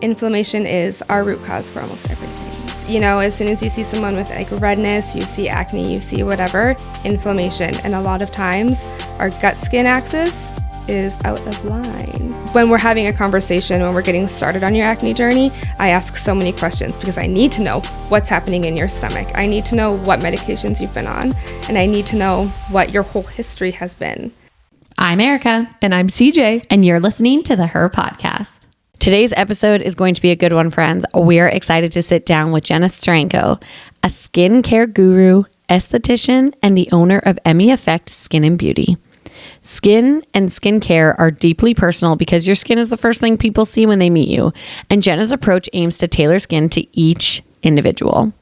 inflammation is our root cause for almost everything. You know, as soon as you see someone with like redness, you see acne, you see whatever, inflammation. And a lot of times our gut skin axis is out of line. When we're having a conversation, when we're getting started on your acne journey, I ask so many questions because I need to know what's happening in your stomach. I need to know what medications you've been on, and I need to know what your whole history has been. I'm Erica. And I'm CJ. And you're listening to the Her Podcast. Today's episode is going to be a good one, friends. We're excited to sit down with Jenna Steranko, a skincare guru, esthetician, and the owner of Emmy Effect Skin and Beauty. Skin and skincare are deeply personal because your skin is the first thing people see when they meet you. And Jenna's approach aims to tailor skin to each individual.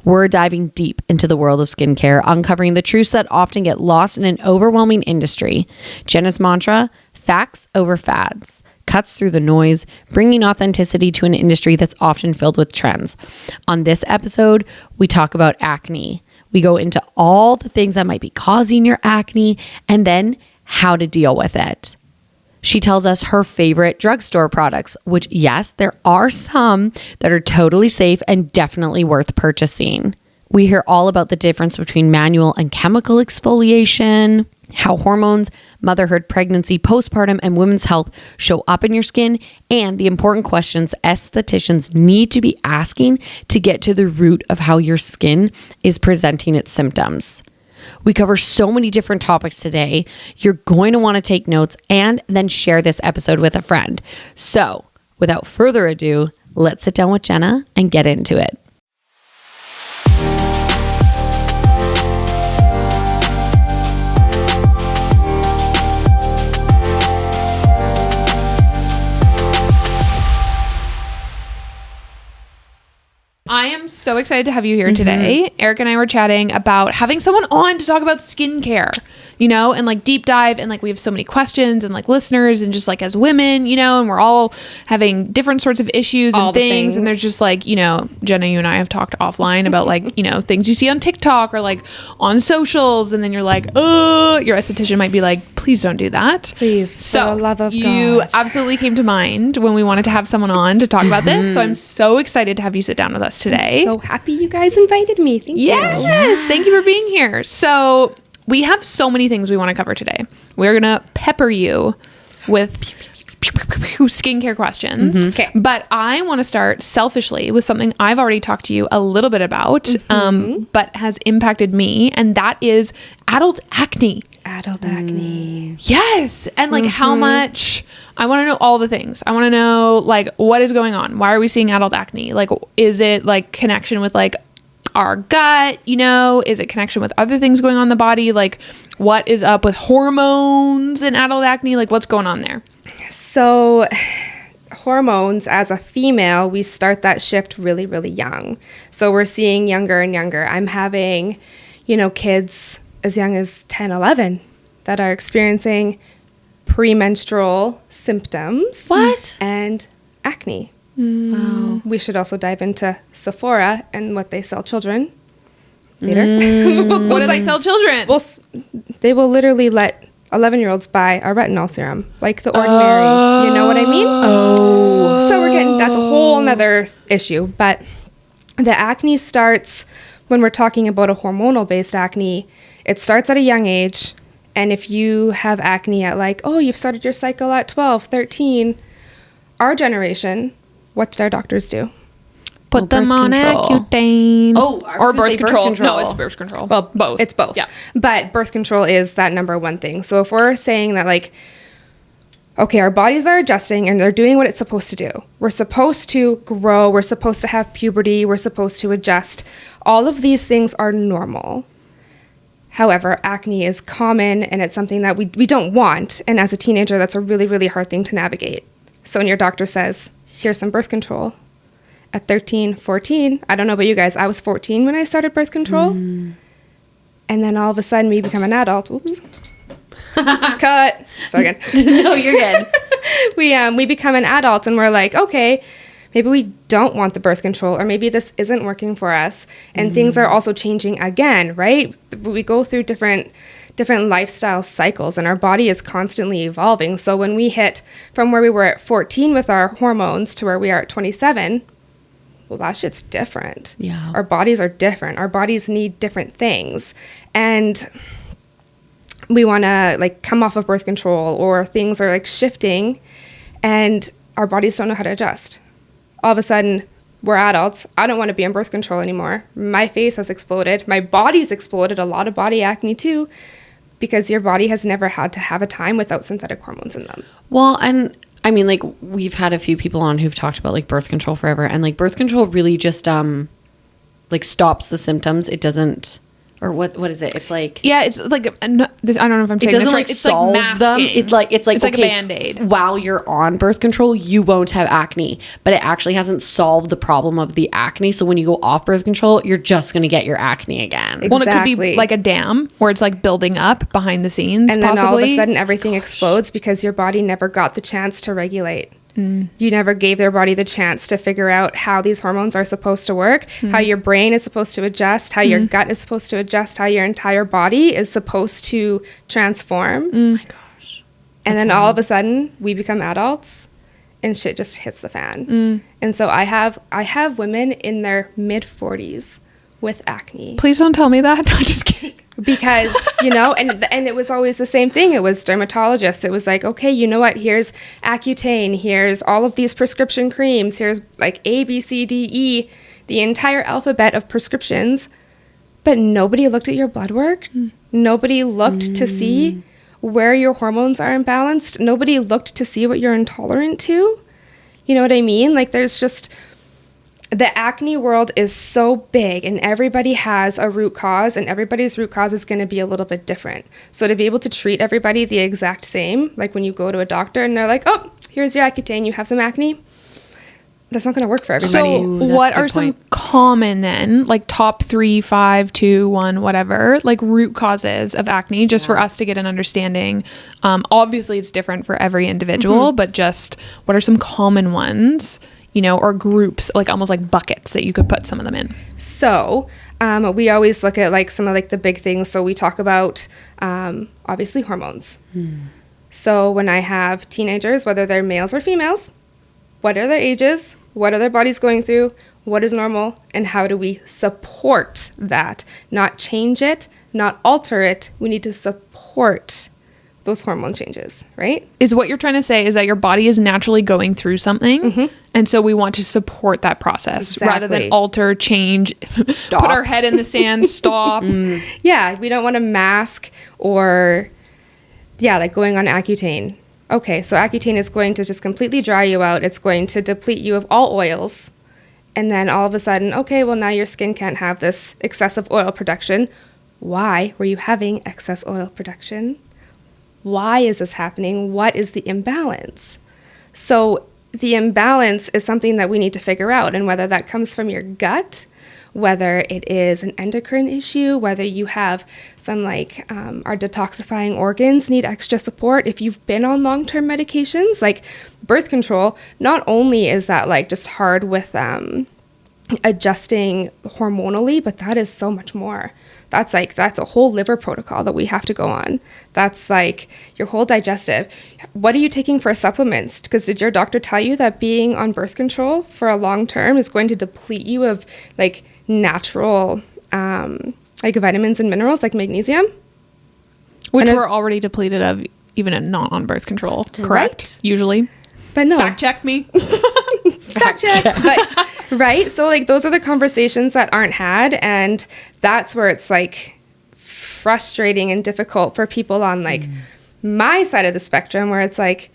We're diving deep into the world of skincare, uncovering the truths that often get lost in an overwhelming industry. Jenna's mantra, facts over fads, cuts through the noise, bringing authenticity to an industry that's often filled with trends. On this episode, we talk about acne. We go into all the things that might be causing your acne and then how to deal with it. She tells us her favorite drugstore products, which yes, there are some that are totally safe and definitely worth purchasing. We hear all about the difference between manual and chemical exfoliation, how hormones, motherhood, pregnancy, postpartum, and women's health show up in your skin, and the important questions estheticians need to be asking to get to the root of how your skin is presenting its symptoms. We cover so many different topics today. You're going to want to take notes and then share this episode with a friend. So, without further ado, let's sit down with Jenna and get into it. I am so excited to have you here today. Eric and I were chatting about having someone on to talk about skincare, you know, and like deep dive. And like we have so many questions and like listeners and just like as women, you know, and we're all having different sorts of issues and things. And there's just like, you know, Jenna, you and I have talked offline about like, you know, things you see on TikTok or like on socials. And then you're like, oh, your esthetician might be like, please don't do that. Please. So for the love of you God. absolutely came to mind when we wanted to have someone on to talk about this. So I'm so excited to have you sit down with us today. I'm so happy you guys invited me. Thank you. Yes, thank you for being here. So we have so many things we want to cover today. We're going to pepper you with skincare questions. Okay. But I want to start selfishly with something I've already talked to you a little bit about, but has impacted me. And that is adult acne. Adult acne. Yes. And like how much, I want to know all the things. I want to know like what is going on? Why are we seeing adult acne? Like, is it like connection with like our gut, you know, is it connection with other things going on in the body? Like what is up with hormones in adult acne? Like what's going on there? So hormones, as a female, we start that shift really, really young. So we're seeing younger and younger. I'm having, you know, kids as young as 10, 11 that are experiencing premenstrual symptoms. What? And acne. Wow. We should also dive into Sephora and what they sell children later. What do they sell children? Well, they will literally let 11-year-olds buy a retinol serum, like the ordinary. You know what I mean? Oh. So we're getting, that's a whole nother issue. But the acne starts when we're talking about a hormonal-based acne. It starts at a young age. And if you have acne at like, oh, you've started your cycle at 12, 13, our generation, what did our doctors do? Put them on Accutane. Oh, or birth control. No, it's birth control. Well, both. It's both. Yeah. But birth control is that number one thing. So if we're saying that like, okay, our bodies are adjusting and they're doing what it's supposed to do. We're supposed to grow. We're supposed to have puberty. We're supposed to adjust. All of these things are normal. However, acne is common and it's something that we don't want. And as a teenager, that's a really, really hard thing to navigate. So when your doctor says, here's some birth control at 13, 14, I don't know about you guys, I was 14 when I started birth control. And then all of a sudden we become an adult. Oops. Cut. Sorry again. No, you're good. We become an adult and we're like, okay, maybe we don't want the birth control, or maybe this isn't working for us. And things are also changing again, right? We go through different different lifestyle cycles, and our body is constantly evolving. So when we hit from where we were at 14 with our hormones to where we are at 27, well, that shit's different. Yeah. Our bodies are different. Our bodies need different things. And we want to like come off of birth control, or things are like shifting and our bodies don't know how to adjust. All of a sudden, we're adults. I don't want to be on birth control anymore. My face has exploded. My body's exploded. A lot of body acne too, because your body has never had to have a time without synthetic hormones in them. Well, and I mean, like, we've had a few people on who've talked about like birth control forever, and like birth control really just like stops the symptoms. It doesn't, or what is it? It's like, Yeah, it's like I don't know if I'm it saying doesn't this like right. It's solve like them. masking. It's like It's like a okay, Band-Aid. while you're on birth control, you won't have acne, but it actually hasn't solved the problem of the acne. So when you go off birth control, you're just going to get your acne again. Exactly. Well, and it could be like a dam where it's like building up behind the scenes, And then possibly. all of a sudden everything explodes because your body never got the chance to regulate. You never gave their body the chance to figure out how these hormones are supposed to work, how your brain is supposed to adjust, how your gut is supposed to adjust, how your entire body is supposed to transform. Oh my gosh. And then all of a sudden we become adults and shit just hits the fan. And so I have women in their mid 40s with acne. Please don't tell me that. I'm just kidding. Because, you know, and it was always the same thing. It was dermatologists. It was like, okay, you know what? Here's Accutane. Here's all of these prescription creams. Here's like A, B, C, D, E, the entire alphabet of prescriptions. But nobody looked at your blood work. Nobody looked to see where your hormones are imbalanced. Nobody looked to see what you're intolerant to. You know what I mean? Like, there's just... The acne world is so big, and everybody has a root cause, and everybody's root cause is going to be a little bit different. So to be able to treat everybody the exact same, like when you go to a doctor and they're like, oh, here's your Accutane, you have some acne, that's not going to work for everybody. So Ooh, that's what a good are some point. common then, like top 3, 5, 2, 1, whatever, like root causes of acne, just for us to get an understanding? Obviously it's different for every individual, but just what are some common ones, you know, or groups, like almost like buckets that you could put some of them in? So we always look at like some of like the big things. So we talk about obviously hormones. So when I have teenagers, whether they're males or females, what are their ages? What are their bodies going through? What is normal? And how do we support that? Not change it, not alter it. We need to support those hormone changes, right? Is what you're trying to say is that your body is naturally going through something, and so we want to support that process rather than Exactly. alter, change, Stop. put our head in the sand, stop. Yeah, we don't want to mask or, like going on Accutane. Okay, so Accutane is going to just completely dry you out. It's going to deplete you of all oils. And then all of a sudden, okay, well, now your skin can't have this excessive oil production. Why were you having excess oil production? Why is this happening? What is the imbalance? So the imbalance is something that we need to figure out, and whether that comes from your gut, whether it is an endocrine issue, whether you have some like our detoxifying organs need extra support. If you've been on long-term medications like birth control, not only is that like just hard with adjusting hormonally, but that is so much more. That's a whole liver protocol that we have to go on. That's like your whole digestive. What are you taking for supplements? Because did your doctor tell you that being on birth control for a long term is going to deplete you of like natural like vitamins and minerals like magnesium? Which And we're already depleted of even in not on birth control, correct? Right. Usually. But no. Fact check me. Fact check. But right, so like those are the conversations that aren't had, and that's where it's like frustrating and difficult for people on like my side of the spectrum, where it's like,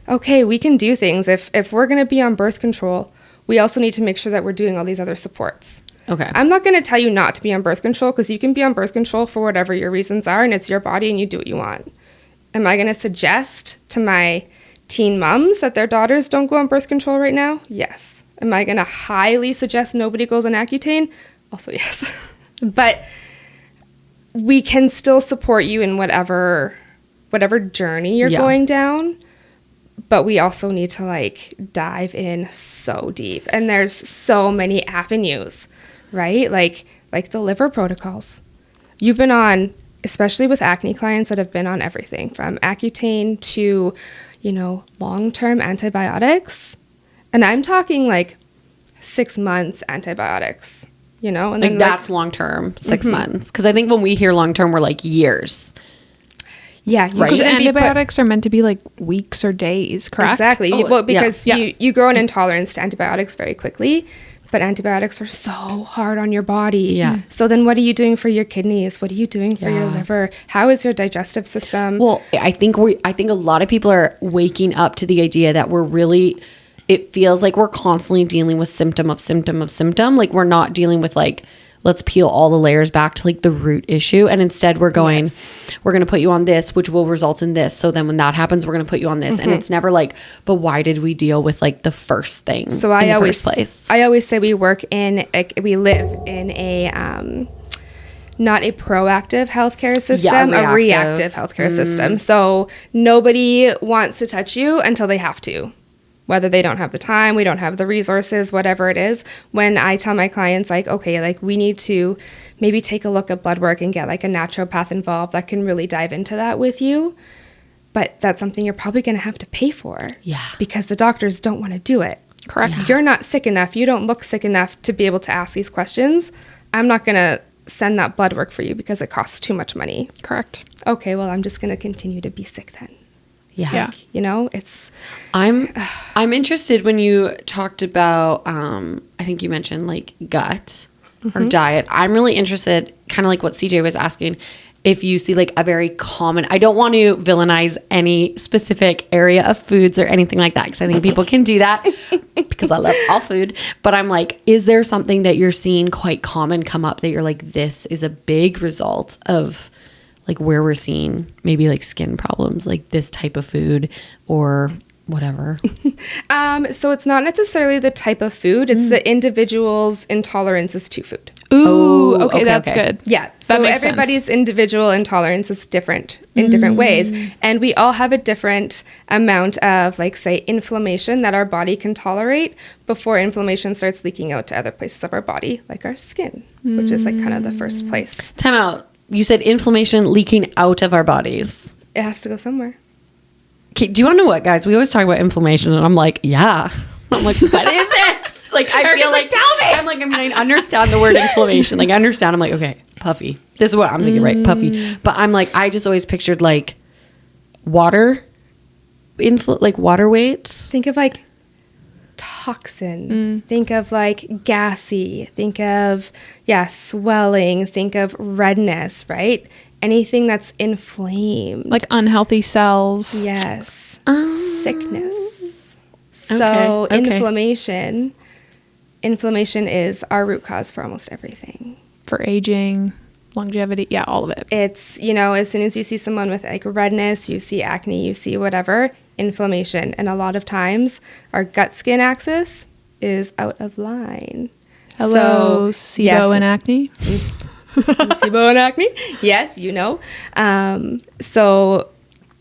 okay, we can do things. If we're going to be on birth control, we also need to make sure that we're doing all these other supports. Okay. I'm not going to tell you not to be on birth control, because you can be on birth control for whatever your reasons are, and it's your body and you do what you want. Am I going to suggest to my teen moms that their daughters don't go on birth control right now? Yes. Am I going to highly suggest nobody goes on Accutane? Also yes. But we can still support you in whatever journey you're going down. But we also need to like dive in so deep. And there's so many avenues, right? Like the liver protocols. You've been on especially with acne clients that have been on everything from Accutane to, long-term antibiotics. And I'm talking like 6 months antibiotics, and Like then that's long term, 6 months. Because I think when we hear long term, we're like years. Yeah, Right. Because antibiotics are meant to be like weeks or days, correct? Exactly. Oh, Well, because yeah. you grow an intolerance to antibiotics very quickly, but antibiotics are so hard on your body. Yeah. So then what are you doing for your kidneys? What are you doing for your Yeah. liver? How is your digestive system? Well, I think a lot of people are waking up to the idea that it feels like we're constantly dealing with symptom of symptom of symptom. Like we're not dealing with like, let's peel all the layers back to like the root issue. And instead we're going, we're going to put you on this, which will result in this. So then when that happens, we're going to put you on this. And it's never like, but why did we deal with like the first thing So in the first place? I always say we live in a not a proactive healthcare system, a reactive healthcare system. So nobody wants to touch you until they have to. Whether they don't have the time, we don't have the resources, whatever it is. When I tell my clients like, okay, like we need to maybe take a look at blood work and get like a naturopath involved that can really dive into that with you. But that's something you're probably going to have to pay for. Yeah. Because the doctors don't want to do it. Correct. Yeah. You're not sick enough. You don't look sick enough to be able to ask these questions. I'm not going to send that blood work for you because it costs too much money. Correct. Okay, well, I'm just going to continue to be sick then. Yeah. It's... I'm interested when you talked about, I think you mentioned like gut or diet. I'm really interested, kind of like what CJ was asking, if you see like a very common, I don't want to villainize any specific area of foods or anything like that, because I think people can do that because I love all food. But I'm like, is there something that you're seeing quite common come up that you're like, this is a big result of like where we're seeing maybe like skin problems, like this type of food or whatever? So it's not necessarily the type of food. It's the individual's intolerances to food. Ooh, Oh, okay, that's okay. good. Yeah. That So makes everybody's sense. individual intolerance is different in different ways. And we all have a different amount of, like, say, inflammation that our body can tolerate before inflammation starts leaking out to other places of our body, like our skin, which is like kind of the first place. Time out. You said inflammation leaking out of our bodies. It has to go somewhere. Okay, do you want to know what, guys? We always talk about inflammation, and I'm like, yeah. I'm like, what is it? Like, I feel like, tell me. I'm like, I mean, I understand the word inflammation. Like, I understand. I'm like, okay, puffy. This is what I'm thinking, right? Puffy. But I'm like, I just always pictured like water, like water weight. Think of like toxin. Think of like gassy. Think of, swelling. Think of redness, right? Anything that's inflamed. Like unhealthy cells. Yes. Sickness. So Okay. inflammation is our root cause for almost everything. For aging, longevity. Yeah, all of it. It's, as soon as you see someone with like redness, you see acne, you see whatever, inflammation. And a lot of times our gut skin axis is out of line. Hello, So, SIBO and acne. SIBO and acne. Yes, So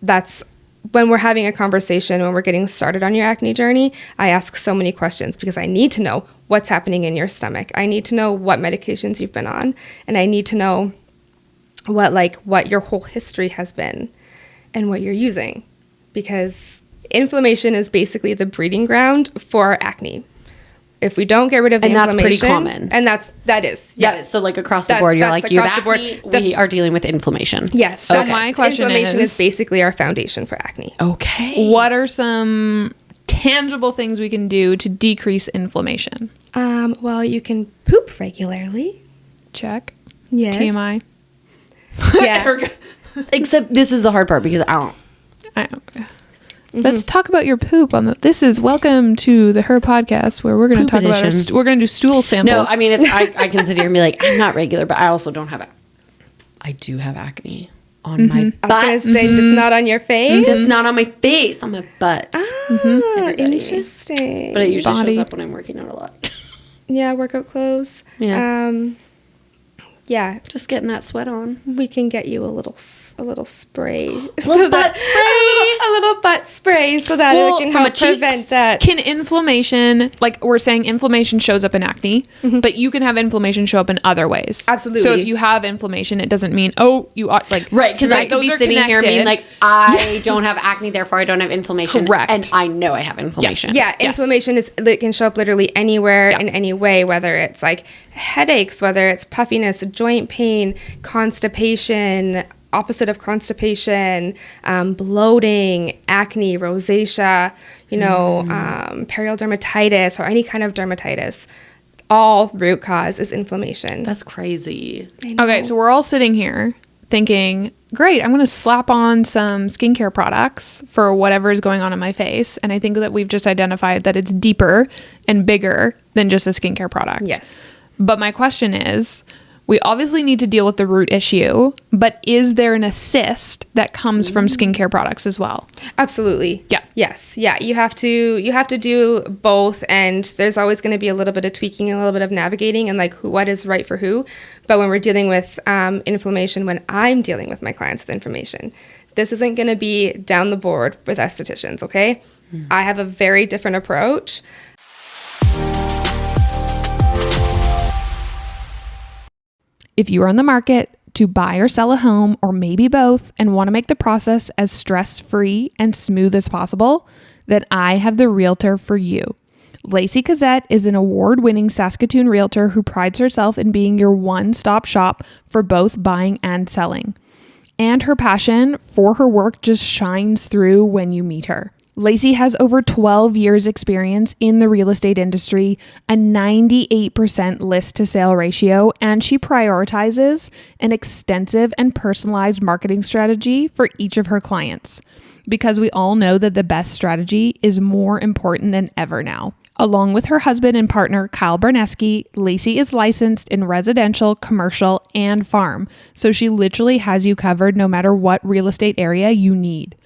that's when we're having a conversation, when we're getting started on your acne journey, I ask so many questions because I need to know what's happening in your stomach. I need to know what medications you've been on, and I need to know what your whole history has been and what you're using, because inflammation is basically the breeding ground for acne. If we don't get rid of the inflammation, that's pretty common. And that is. Yeah. That is, so like across the board, you're like, you have acne, we are dealing with inflammation. Yes. So my question inflammation is is basically our foundation for acne. Okay. What are some tangible things we can do to decrease inflammation? Well, you can poop regularly. Check. Yes. TMI. Yeah. Except this is the hard part because I don't. Let's talk about your poop on this is welcome to the Her podcast, where we're going to Poop talk about edition. we're going to do stool samples. No, I mean, I can sit here and be like, I'm not regular, but I also don't have I do have acne on my butt. I was going to say, just not on your face. Just not on my face, on my butt. Interesting. But it usually Body. shows up when I'm working out a lot. Yeah, workout clothes. Yeah. Yeah, Just getting that sweat on. we can get you a little spray. A little butt spray. A little butt spray so that Well, it can from help a cheeks. prevent that. Can inflammation, like we're saying, inflammation shows up in acne, but you can have inflammation show up in other ways. Absolutely. So if you have inflammation, it doesn't mean, oh, you ought, like, Right, because I could those be are sitting here being connected. like, I don't have acne, therefore I don't have inflammation. Correct. And I know I have inflammation. Yeah, inflammation it can show up literally anywhere in any way, whether it's like headaches, whether it's puffiness, joint pain, constipation, opposite of constipation, bloating, acne, rosacea, perioral dermatitis or any kind of dermatitis. All root cause is inflammation. That's crazy. Okay, so we're all sitting here thinking, great, I'm going to slap on some skincare products for whatever is going on in my face. And I think that we've just identified that it's deeper and bigger than just a skincare product. Yes. But my question is, we obviously need to deal with the root issue, but is there an assist that comes from skincare products as well? Absolutely. Yeah. Yes. Yeah. You have to do both, and there's always going to be a little bit of tweaking, a little bit of navigating, and like what is right for who. But when we're dealing with inflammation, when I'm dealing with my clients with inflammation, this isn't going to be down the board with estheticians. Okay. I have a very different approach. If you are on the market to buy or sell a home, or maybe both, and want to make the process as stress-free and smooth as possible, then I have the realtor for you. Lacey Cazette is an award-winning Saskatoon realtor who prides herself in being your one-stop shop for both buying and selling. And her passion for her work just shines through when you meet her. Lacey has over 12 years experience in the real estate industry, a 98% list to sale ratio, and she prioritizes an extensive and personalized marketing strategy for each of her clients. Because we all know that the best strategy is more important than ever now. Along with her husband and partner, Kyle Berneski, Lacey is licensed in residential, commercial, and farm. So she literally has you covered no matter what real estate area you need.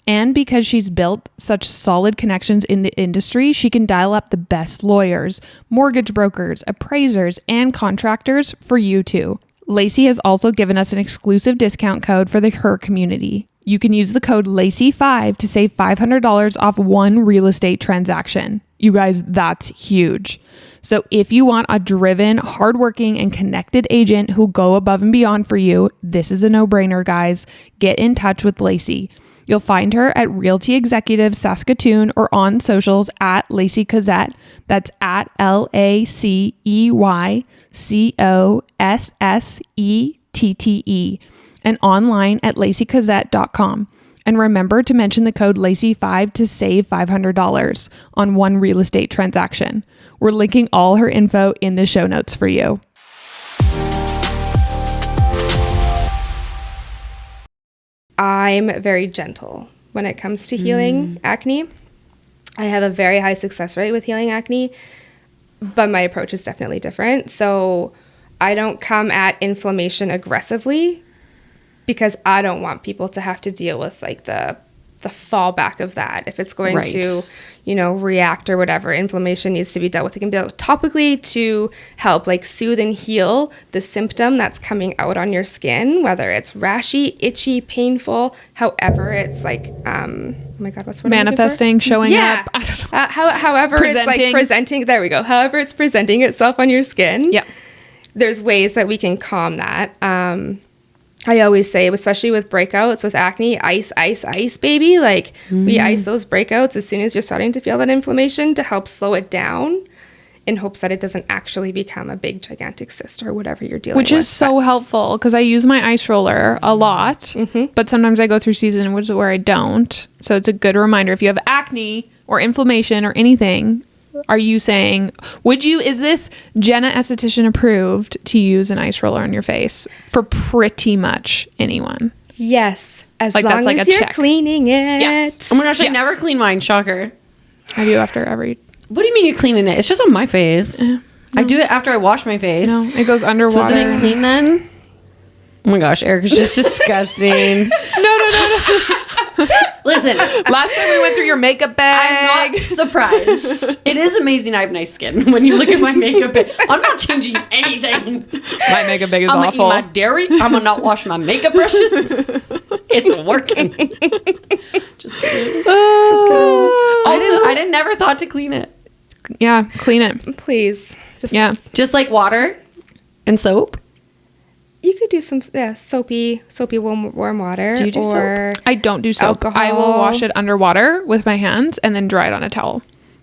And because she's built such solid connections in the industry, she can dial up the best lawyers, mortgage brokers, appraisers, and contractors for you too. Lacey has also given us an exclusive discount code for her community. You can use the code LACY5 to save $500 off one real estate transaction. You guys, that's huge. So if you want a driven, hardworking, and connected agent who'll go above and beyond for you, this is a no-brainer, guys. Get in touch with Lacey. You'll find her at Realty Executive Saskatoon or on socials at Lacey Cazette. That's at LACEYCOSSETTE and online at lacycazette.com. And remember to mention the code LACY5 to save $500 on one real estate transaction. We're linking all her info in the show notes for you. I'm very gentle when it comes to healing acne. I have a very high success rate with healing acne, but my approach is definitely different. So I don't come at inflammation aggressively because I don't want people to have to deal with like the fallback of that. If it's going to, react or whatever, inflammation needs to be dealt with. It can be dealt with topically to help like soothe and heal the symptom that's coming out on your skin, whether it's rashy, itchy, painful, however it's like, oh my God, what's what Manifesting, showing up. I don't know. However it's like presenting, there we go. However it's presenting itself on your skin. Yeah. There's ways that we can calm that. I always say, especially with breakouts, with acne, ice, baby. Like we ice those breakouts as soon as you're starting to feel that inflammation to help slow it down in hopes that it doesn't actually become a big gigantic cyst or whatever you're dealing with. Which is so helpful because I use my ice roller a lot, but sometimes I go through seasons where I don't. So it's a good reminder. If you have acne or inflammation or anything, are you saying, is this Jenna esthetician approved to use an ice roller on your face for pretty much anyone? Yes. As like long that's like as a you're check. cleaning it. Yes. Oh my gosh, I never clean mine. Shocker. I do after every... What do you mean you're cleaning it? It's just on my face. I do it after I wash my face. No, it goes underwater. So isn't it clean then? Oh my gosh, Erica's just disgusting. No. Listen, Last time we went through your makeup I'm bag. not surprised. It is amazing I have nice skin when you look at my makeup bag. I'm not changing anything. My makeup bag is I'm awful. gonna eat my dairy. I'm gonna not wash my makeup brushes. It's working. Just kidding. I didn't never thought to clean it. Yeah, clean it. Please. Just like water and soap. You could do some soapy warm water. Do you do or I don't do soap. Alcohol. I will wash it underwater with my hands and then dry it on a towel.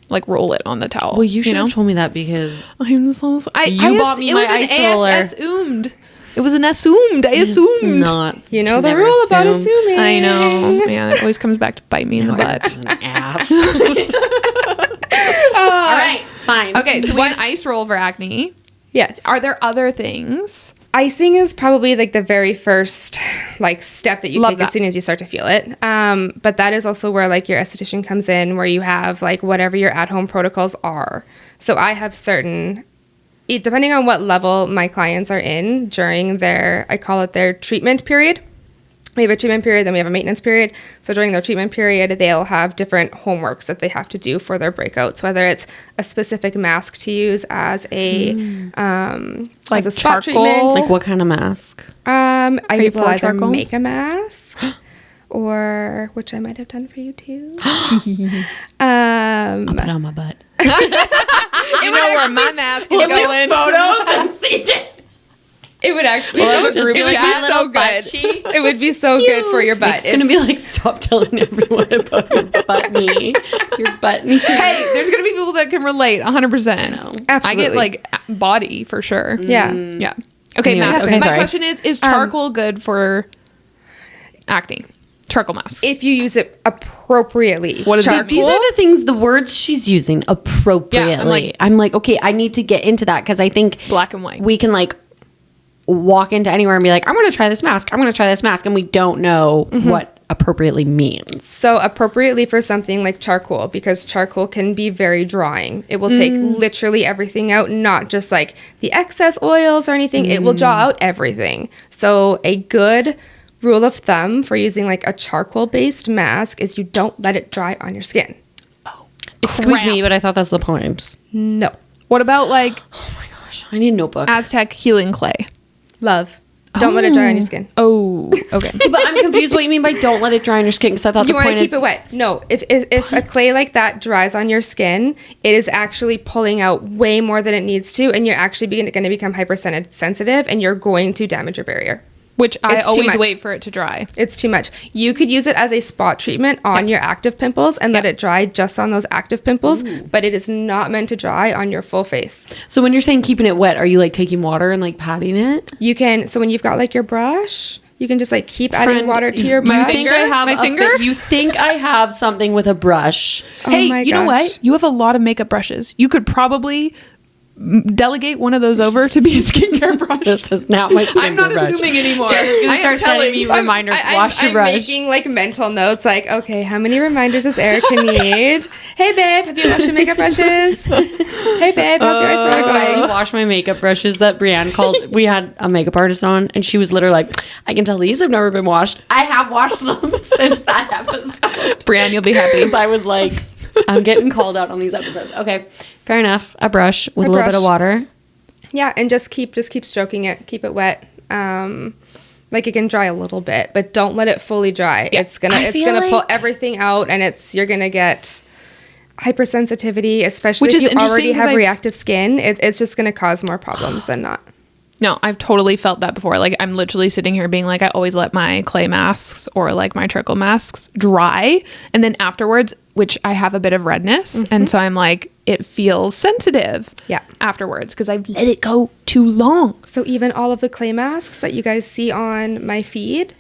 Like roll it on the towel. Well, you should have told me that because I'm so sorry. You bought me my ice roller. assumed. It was an assumed. I assumed. it's not. you know the Never rule about assume. assuming. I know. Man, it always comes back to bite me in the butt. It's an ass. All right, it's fine. Okay, so we have an ice roll for acne. Yes. Are there other things? Icing is probably like the very first like step that you Love take that. as soon as you start to feel it. But that is also where like your esthetician comes in, where you have like whatever your at-home protocols are. So I have certain, depending on what level my clients are in during their, I call it their treatment period. We have a treatment period, then we have a maintenance period. So during their treatment period, they'll have different homeworks that they have to do for their breakouts, whether it's a specific mask to use as a Like as a spot charcoal? treatment. Like what kind of mask? I you will for either charcoal? make a mask, or which I might have done for you too. I'll put it on my butt. You know where my mask is going. Photos and see it. It would actually We'll have a it would group be chat. so Little butt good. cheek. It would be so good for your butt. It's gonna be like, stop telling everyone about your butt knee. Your butt knee. Hey, there's gonna be people that can relate 100%. I know. I Absolutely. get like body for sure. Yeah. Yeah. Okay, Anyways, mask. okay, My sorry. question is charcoal good for acne? Charcoal mask. If you use it appropriately. What does that mean? These are the things, the words she's using appropriately. Yeah, I'm like, okay, I need to get into that because I think Black and white. we can like walk into anywhere and be like, I'm going to try this mask. I'm going to try this mask. And we don't know what appropriately means. So appropriately for something like charcoal, because charcoal can be very drying. It will take literally everything out, not just like the excess oils or anything. It will draw out everything. So a good rule of thumb for using like a charcoal based mask is you don't let it dry on your skin. Excuse me, but I thought that's the point. No. What about like Oh my gosh, I need a notebook. Aztec healing clay? Love. Don't let it dry on your skin. Oh, okay. But I'm confused what you mean by don't let it dry on your skin because I thought You the want to point keep is it wet. No, if a clay like that dries on your skin, it is actually pulling out way more than it needs to, and you're actually going to become hypersensitive, and you're going to damage your barrier. Which I It's too always much. wait for it to dry. It's too much. You could use it as a spot treatment on your active pimples and let it dry just on those active pimples, but it is not meant to dry on your full face. So when you're saying keeping it wet, are you like taking water and like patting it? You can, so when you've got like your brush, you can just like keep adding Friend, water to your you brush. think I have My a finger? You think I have something with a brush? Hey, my you know gosh. what? You have a lot of makeup brushes. You could probably delegate one of those over to be a skincare brush. This is not my skincare I'm not brush. assuming anymore. Jenna's gonna I am start sending telling me you. reminders. Wash your I'm brush. making like mental notes like, okay, how many reminders does Erica need? Hey babe, have you washed your makeup brushes? Hey babe, how's your ice water I going? wash my makeup brushes that Brienne called. We had a makeup artist on, and she was literally like, "I can tell these have never been washed. I have washed them since that episode." Brienne, you'll be happy. Because I was like, "I'm getting called out on these episodes." Okay, fair enough. A brush with a A little bit of brush. water. Yeah, and just keep stroking it, keep it wet. Like it can dry a little bit, but don't let it fully dry. It's gonna feel pull like- everything out, and you're gonna get hypersensitivity, especially Which if is you already interesting 'cause have I've- reactive skin. It's just gonna cause more problems than not. No, I've totally felt that before. Like I'm literally sitting here being like, I always let my clay masks or like my charcoal masks dry. And then afterwards, which I have a bit of redness. And so I'm like, it feels sensitive Yeah. afterwards because I've let it go too long. So even all of the clay masks that you guys see on my feed,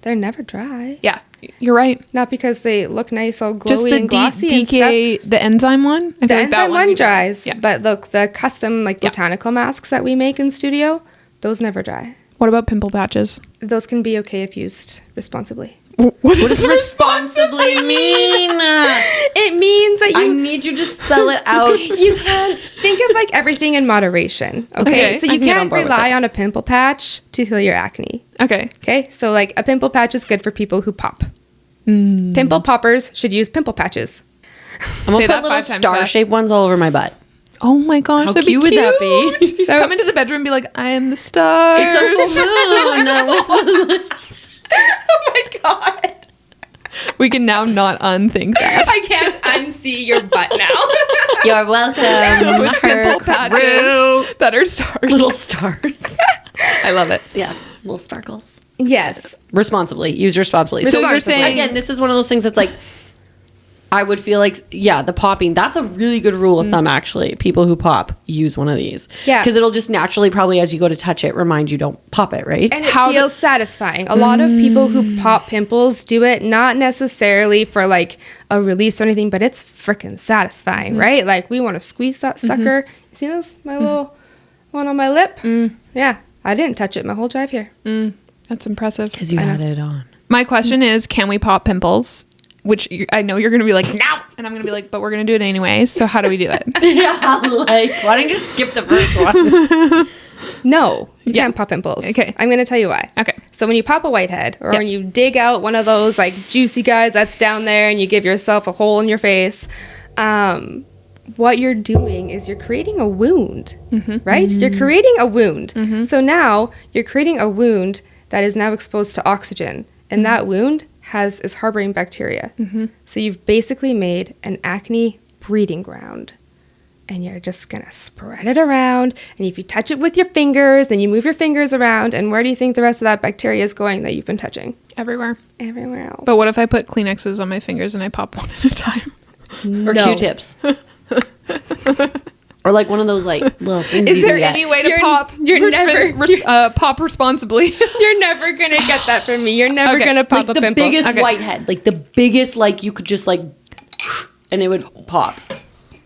they're never dry. Yeah, you're right. Not because they look nice, all glowy Just the and glossy and stuff. DKA, the enzyme one. I The feel like that enzyme one we do. dries, Yeah. but look, the custom like botanical masks that we make in studio, those never dry. What about pimple patches? Those can be okay if used responsibly. What does Responsibly mean. It means that I you need you to spell it out. you can't think of like everything in moderation. Okay, Okay, so I you can get on can't board with rely it. on a pimple patch to heal your acne. Okay. Okay, so like a pimple patch is good for people who pop. Pimple poppers should use pimple patches. I'm gonna Say put that little 5 times star-shaped ones all over my butt. Oh my gosh, How that'd cute be would that be? Come into the bedroom and be like, I am the stars. Oh my god. We can now not unthink that. I can't unsee your butt now. You're welcome. With pimple patches that are stars. Little stars. I love it. Yeah, little sparkles. Yes. Responsibly. Use responsibly. So you're Responsibly. saying, again, this is one of those things that's like, I would feel like, yeah, the popping, that's a really good rule of thumb, actually. People who pop, use one of these. Yeah. Because it'll just naturally, probably as you go to touch it, remind you don't pop it, right? And it feels satisfying. A lot of people who pop pimples do it not necessarily for like a release or anything, but it's freaking satisfying, right? Like we want to squeeze that sucker. You see those? My little one on my lip? Yeah. I didn't touch it my whole drive here. That's impressive. Because you had it on. My question is, can we pop pimples? Which I know you're going to be like, no. And I'm going to be like, but we're going to do it anyways. So how do we do it? Yeah, like, why don't you just skip the first one? No, you can't pop pimples. Okay. I'm going to tell you why. Okay. So when you pop a whitehead or when you dig out one of those like juicy guys that's down there and you give yourself a hole in your face, what you're doing is you're creating a wound, right? You're creating a wound. So now you're creating a wound that is now exposed to oxygen. And that wound is harboring bacteria. So you've basically made an acne breeding ground. And you're just going to spread it around. And if you touch it with your fingers, then you move your fingers around. And where do you think the rest of that bacteria is going that you've been touching? Everywhere. Everywhere else. But what if I put Kleenexes on my fingers and I pop one at a time? Or Q-tips. Or like one of those like little things. Is there any way to pop? Pop responsibly. You're never going to get that from me. You're never going to pop like a the pimple. biggest whitehead. Like the biggest, like you could just like, and it would pop.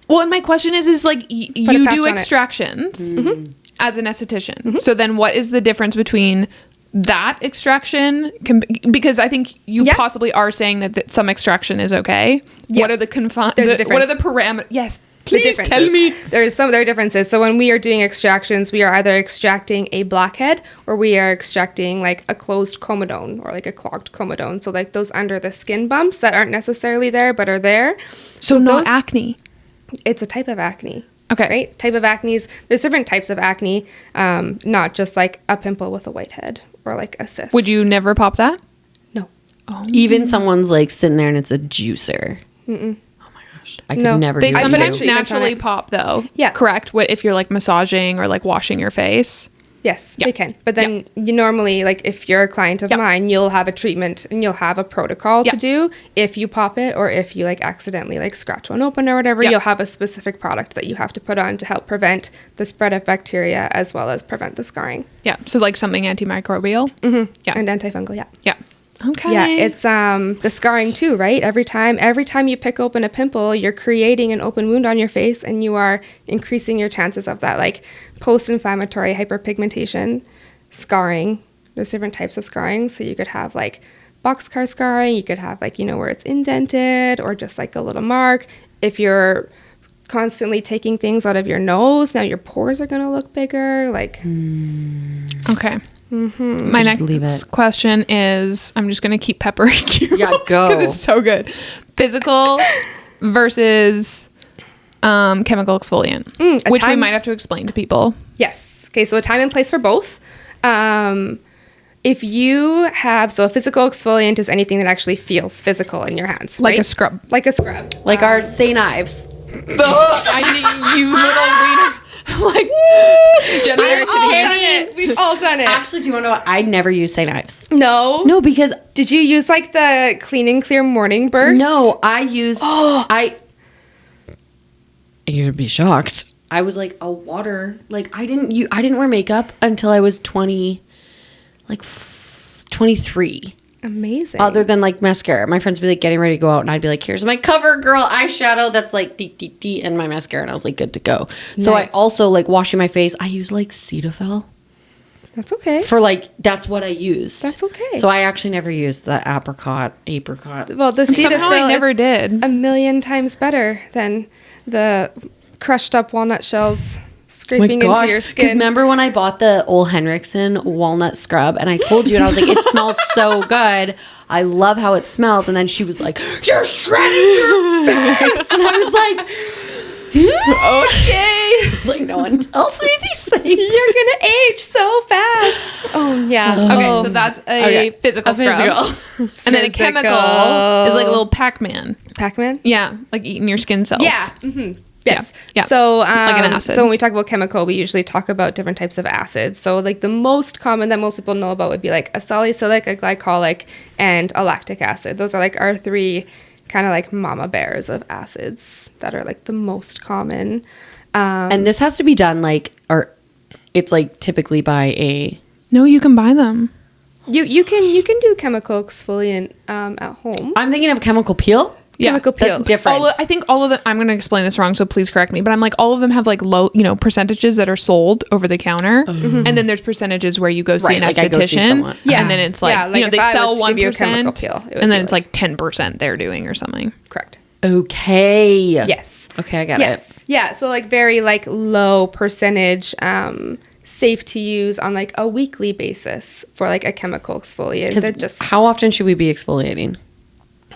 Well, and my question is like a you patch do on it. extractions as an esthetician. So then what is the difference between that extraction? Because I think you possibly are saying that some extraction is okay. Yes. What are the There's a difference. What are the parameters? Yes. The Please differences. tell me. There are differences. So when we are doing extractions, we are either extracting a blackhead or we are extracting like a closed comedone or like a clogged comedone. So like those under the skin bumps that aren't necessarily there but are there. So not those- acne. It's a type of acne. Okay. Right? Type of acne. There's different types of acne, not just like a pimple with a whitehead or like a cyst. Would you never pop that? No. Even someone's like sitting there and it's a juicer. I could never They do sometimes that. naturally pop though. Yeah. Correct. What if you're like massaging or like washing your face? Yes, Yeah. they can. But then you normally, like if you're a client of mine, you'll have a treatment and you'll have a protocol to do if you pop it or if you like accidentally like scratch one open or whatever, you'll have a specific product that you have to put on to help prevent the spread of bacteria as well as prevent the scarring. Yeah. So like something antimicrobial. Yeah. And antifungal, Yeah. Okay. Yeah, it's the scarring too, right? Every time you pick open a pimple, you're creating an open wound on your face and you are increasing your chances of that like post-inflammatory hyperpigmentation, scarring. There's different types of scarring. So you could have like boxcar scarring, you could have like, where it's indented or just like a little mark. If you're constantly taking things out of your nose, now your pores are going to look bigger. Like, Okay. My just leave next it. question is, I'm just going to keep peppering you. Yeah, go. Because it's so good. Physical versus chemical exfoliant, which we might have to explain to people. yes. Okay, so a time and place for both. If you have, so a physical exfoliant is anything that actually feels physical in your hands. Like right? a scrub. Like a scrub. Like our St. Ives. I need you little wiener. Like, generation. We've all done it. Actually, do you want to know what? I never use St. Ives. No. No, because Did you use like the Clean and Clear Morning Burst? no, I used you'd be shocked. I was like a water, like I didn't wear makeup until I was 23. Amazing. Other than like mascara. My friends would be like getting ready to go out and I'd be like, here's my cover girl eyeshadow that's like deep and my mascara, and I was like good to go. So I Nice. also like washing my face, I use like Cetaphil That's okay. for like, that's what I used. That's okay. So I actually never used the apricot. Well, the Somehow I Cetaphil never is did. a million times better than the crushed up walnut shells scraping into your skin. Remember when I bought the Ole Henriksen walnut scrub and I told you and I was like, it smells so good. I love how it smells. And then she was like, you're shredding your face. And I was like, okay. Like, no one tells me these things. You're gonna age so fast. Oh yeah. Okay, so that's a physical scrub. And then a chemical is like a little Pac-Man. Pac-Man? Yeah, like eating your skin cells. Yeah. Mm-hmm. Yes. Yeah. So, like an acid. So when we talk about chemical, we usually talk about different types of acids. So like the most common that most people know about would be like a salicylic, a glycolic, and a lactic acid. Those are like our three kind of like mama bears of acids that are like the most common. And this has to be done like, or it's like typically by a... No, you can buy them. You can do chemical exfoliant at home. I'm thinking of a chemical peel. Yeah, chemical peels. That's different. I think all of them, I'm going to explain this wrong, so please correct me, but I'm like, all of them have like low, percentages that are sold over the counter. And then there's percentages where you go see an like I go see esthetician. someone. Yeah. And then it's like, if they I sell was to give you a chemical 1%. peel, it would And be then it's like 10% they're doing or something. Correct. Okay. Yes. Okay, I got it. Yeah, so like very like low percentage, safe to use on like a weekly basis for like a chemical exfoliant. That just How often should we be exfoliating?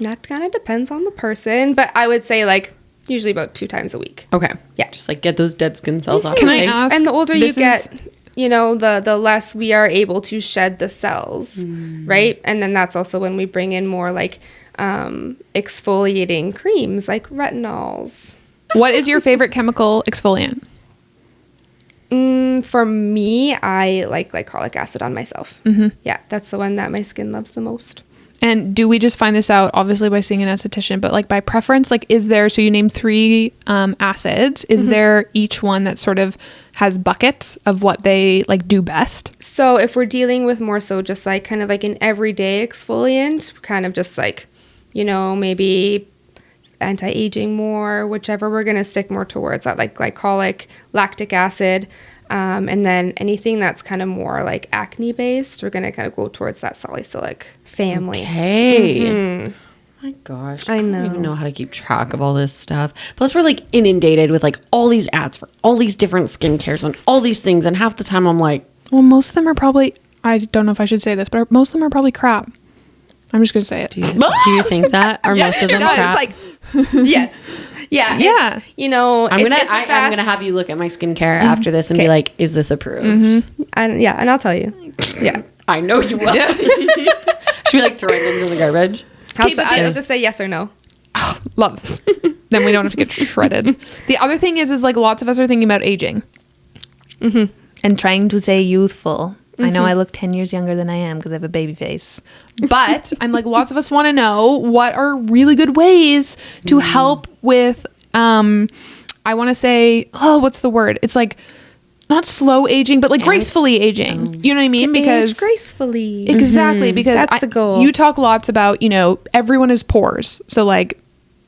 that kind of depends on the person, but I would say like usually about 2 times a week. Okay. Yeah. Just like get those dead skin cells off. Can I Okay. ask? And the older you this get, is- the less we are able to shed the cells, right? And then that's also when we bring in more like exfoliating creams like retinols. What is your favorite chemical exfoliant? For me, I like glycolic acid on myself. Yeah, that's the one that my skin loves the most. And do we just find this out obviously by seeing an esthetician, but like by preference, like is there, so you named 3 acids, is there each one that sort of has buckets of what they like do best? So if we're dealing with more so just like kind of like an everyday exfoliant, kind of just like, maybe anti-aging more, whichever, we're going to stick more towards that like glycolic, lactic acid. And then anything that's kind of more like acne based, we're going to kind of go towards that salicylic family. Okay. My gosh. I I don't know. even know how to keep track of all this stuff. Plus, we're like inundated with like all these ads for all these different skincares and all these things. And half the time I'm like, Well, most of them are probably, I don't know if I should say this, but most of them are probably crap. I'm just going to say it. do you think that? Are most of them crap? It's like, yes. Yeah. Yeah. It's, I'm gonna it's I'm gonna have you look at my skincare after this and be like, is this approved? and I'll tell you. Yeah. I know you will. Should we like throwing things in the garbage? I'll just say yes or no. Love. Then we don't have to get shredded. The other thing is like lots of us are thinking about aging. And trying to stay youthful. I know I look 10 years younger than I am because I have a baby face. But I'm like, lots of us want to know what are really good ways to help with, I want to say, what's the word? It's like not slow aging, but like gracefully aging. You know what I mean? Because age gracefully. Exactly. Because That's the goal. You talk lots about, everyone has pores. So like,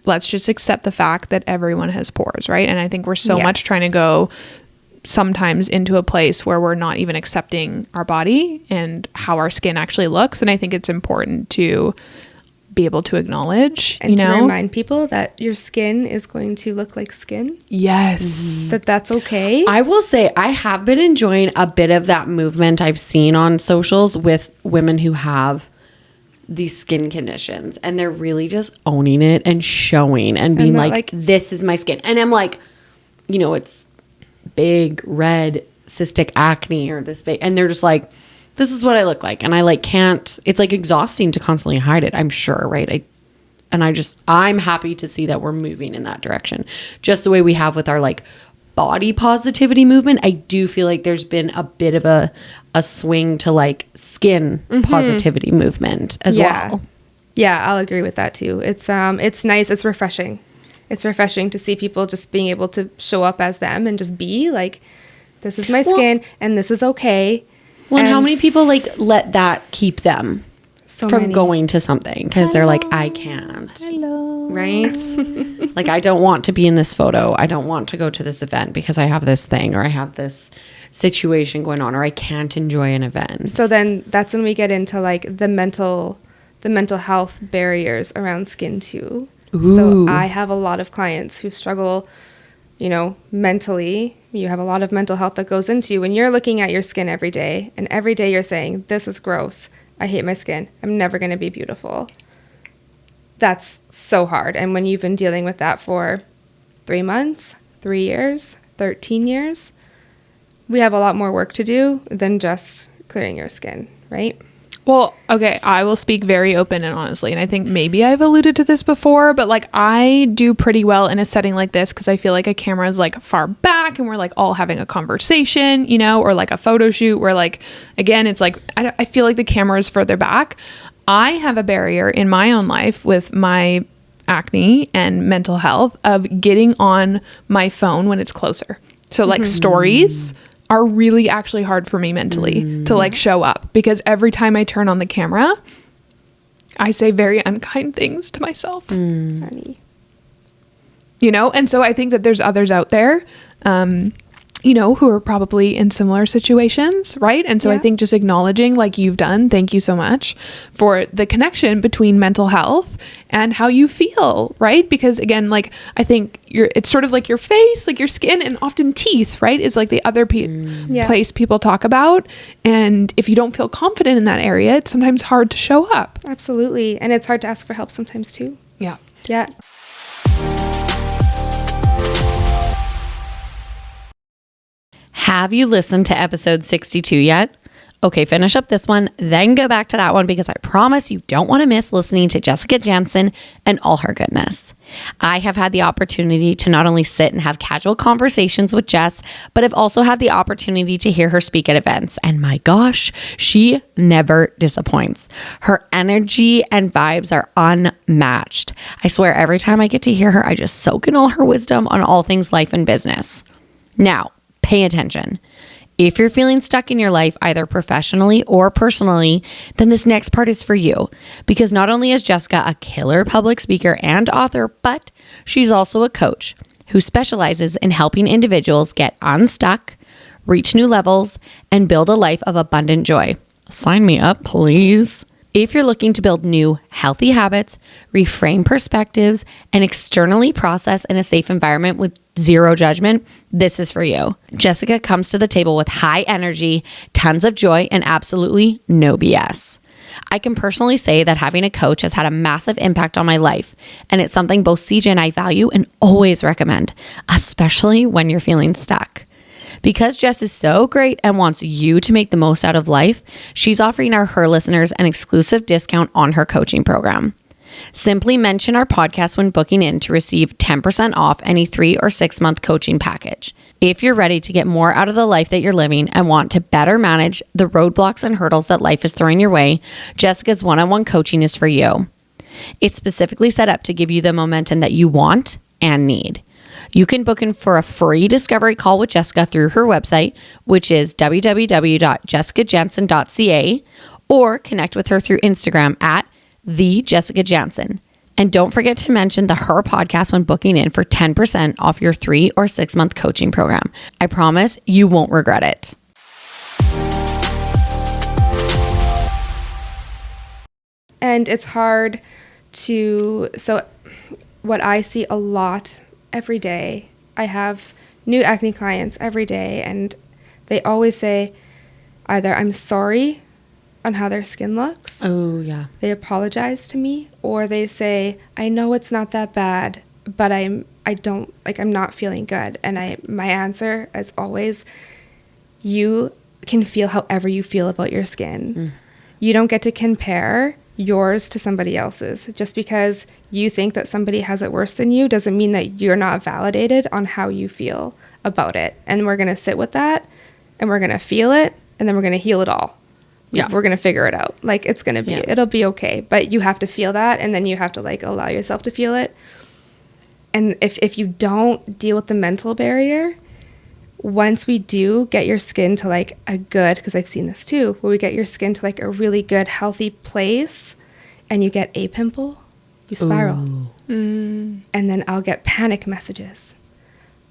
let's just accept the fact that everyone has pores, right? And I think we're so much trying to go sometimes into a place where we're not even accepting our body and how our skin actually looks. And I think it's important to be able to acknowledge, and to remind people that your skin is going to look like skin. Yes. That's okay. I will say I have been enjoying a bit of that movement I've seen on socials with women who have these skin conditions and they're really just owning it and showing and being like, this is my skin. And I'm like, it's big red cystic acne or this big, and they're just like, this is what I look like, and I like can't, it's like exhausting to constantly hide it, I'm sure, right? I'm happy to see that we're moving in that direction, just the way we have with our like body positivity movement. I do feel like there's been a bit of a swing to like skin positivity movement as well. Yeah, I'll agree with that too. It's nice, it's refreshing. It's refreshing to see people just being able to show up as them and just be like, this is my skin and this is okay. Well, and how many people like let that keep them from going to something because they're like, I can't. Hello. Right? Like, I don't want to be in this photo. I don't want to go to this event because I have this thing or I have this situation going on or I can't enjoy an event. So then that's when we get into like the mental health barriers around skin too. Ooh. So I have a lot of clients who struggle mentally, you have a lot of mental health that goes into when you're looking at your skin every day, and every day you're saying, this is gross. I hate my skin. I'm never going to be beautiful. That's so hard. And when you've been dealing with that for 3 months, 3 years, 13 years, we have a lot more work to do than just clearing your skin, right? Well, okay, I will speak very open and honestly, and I think maybe I've alluded to this before, but like I do pretty well in a setting like this because I feel like a camera is like far back and we're like all having a conversation, or like a photo shoot where like, again, it's like, I feel like the camera is further back. I have a barrier in my own life with my acne and mental health of getting on my phone when it's closer. So like stories are really actually hard for me mentally to like show up because every time I turn on the camera, I say very unkind things to myself. Honey. And so I think that there's others out there, who are probably in similar situations, right? And so I think just acknowledging like you've done, thank you so much for the connection between mental health and how you feel, right? Because again, like I think it's sort of like your face, like your skin, and often teeth, right? Is like the other place people talk about. And if you don't feel confident in that area, it's sometimes hard to show up. Absolutely. And it's hard to ask for help sometimes too. Yeah. Yeah. Have you listened to episode 62 yet? Okay, finish up this one, then go back to that one because I promise you don't want to miss listening to Jessica Jansen and all her goodness. I have had the opportunity to not only sit and have casual conversations with Jess, but I've also had the opportunity to hear her speak at events. And my gosh, she never disappoints. Her energy and vibes are unmatched. I swear every time I get to hear her, I just soak in all her wisdom on all things life and business. Now, pay attention. If you're feeling stuck in your life, either professionally or personally, then this next part is for you. Because not only is Jessica a killer public speaker and author, but she's also a coach who specializes in helping individuals get unstuck, reach new levels, and build a life of abundant joy. Sign me up, please. If you're looking to build new, healthy habits, reframe perspectives, and externally process in a safe environment with zero judgment, this is for you. Jessica comes to the table with high energy, tons of joy, and absolutely no BS. I can personally say that having a coach has had a massive impact on my life, and it's something both CJ and I value and always recommend, especially when you're feeling stuck. Because Jess is so great and wants you to make the most out of life, she's offering her listeners an exclusive discount on her coaching program. Simply mention our podcast when booking in to receive 10% off any 3 or 6 month coaching package. If you're ready to get more out of the life that you're living and want to better manage the roadblocks and hurdles that life is throwing your way, Jessica's one-on-one coaching is for you. It's specifically set up to give you the momentum that you want and need. You can book in for a free discovery call with Jessica through her website, which is www.jessicajansen.ca, or connect with her through Instagram at @thejessicajansen. And don't forget to mention her podcast when booking in for 10% off your 3 or 6 month coaching program. I promise you won't regret it. And it's hard so what I see a lot every day, I have new acne clients every day, and they always say either I'm sorry on how their skin looks. Oh, yeah. They apologize to me, or they say, I know it's not that bad, but I'm not feeling good. And my answer, as always, you can feel however you feel about your skin. You don't get to compare yours to somebody else's. Just because you think that somebody has it worse than you doesn't mean that you're not validated on how you feel about it. And we're going to sit with that, and we're going to feel it, and then we're going to heal it all. Yeah. We're going to figure it out. Like, it's going to be, it'll be okay. But you have to feel that, and then you have to like allow yourself to feel it. And if you don't deal with the mental barrier, once we do get your skin to like a good, because I've seen this too, where we get your skin to like a really good, healthy place, and you get a pimple, you spiral. And then I'll get panic messages.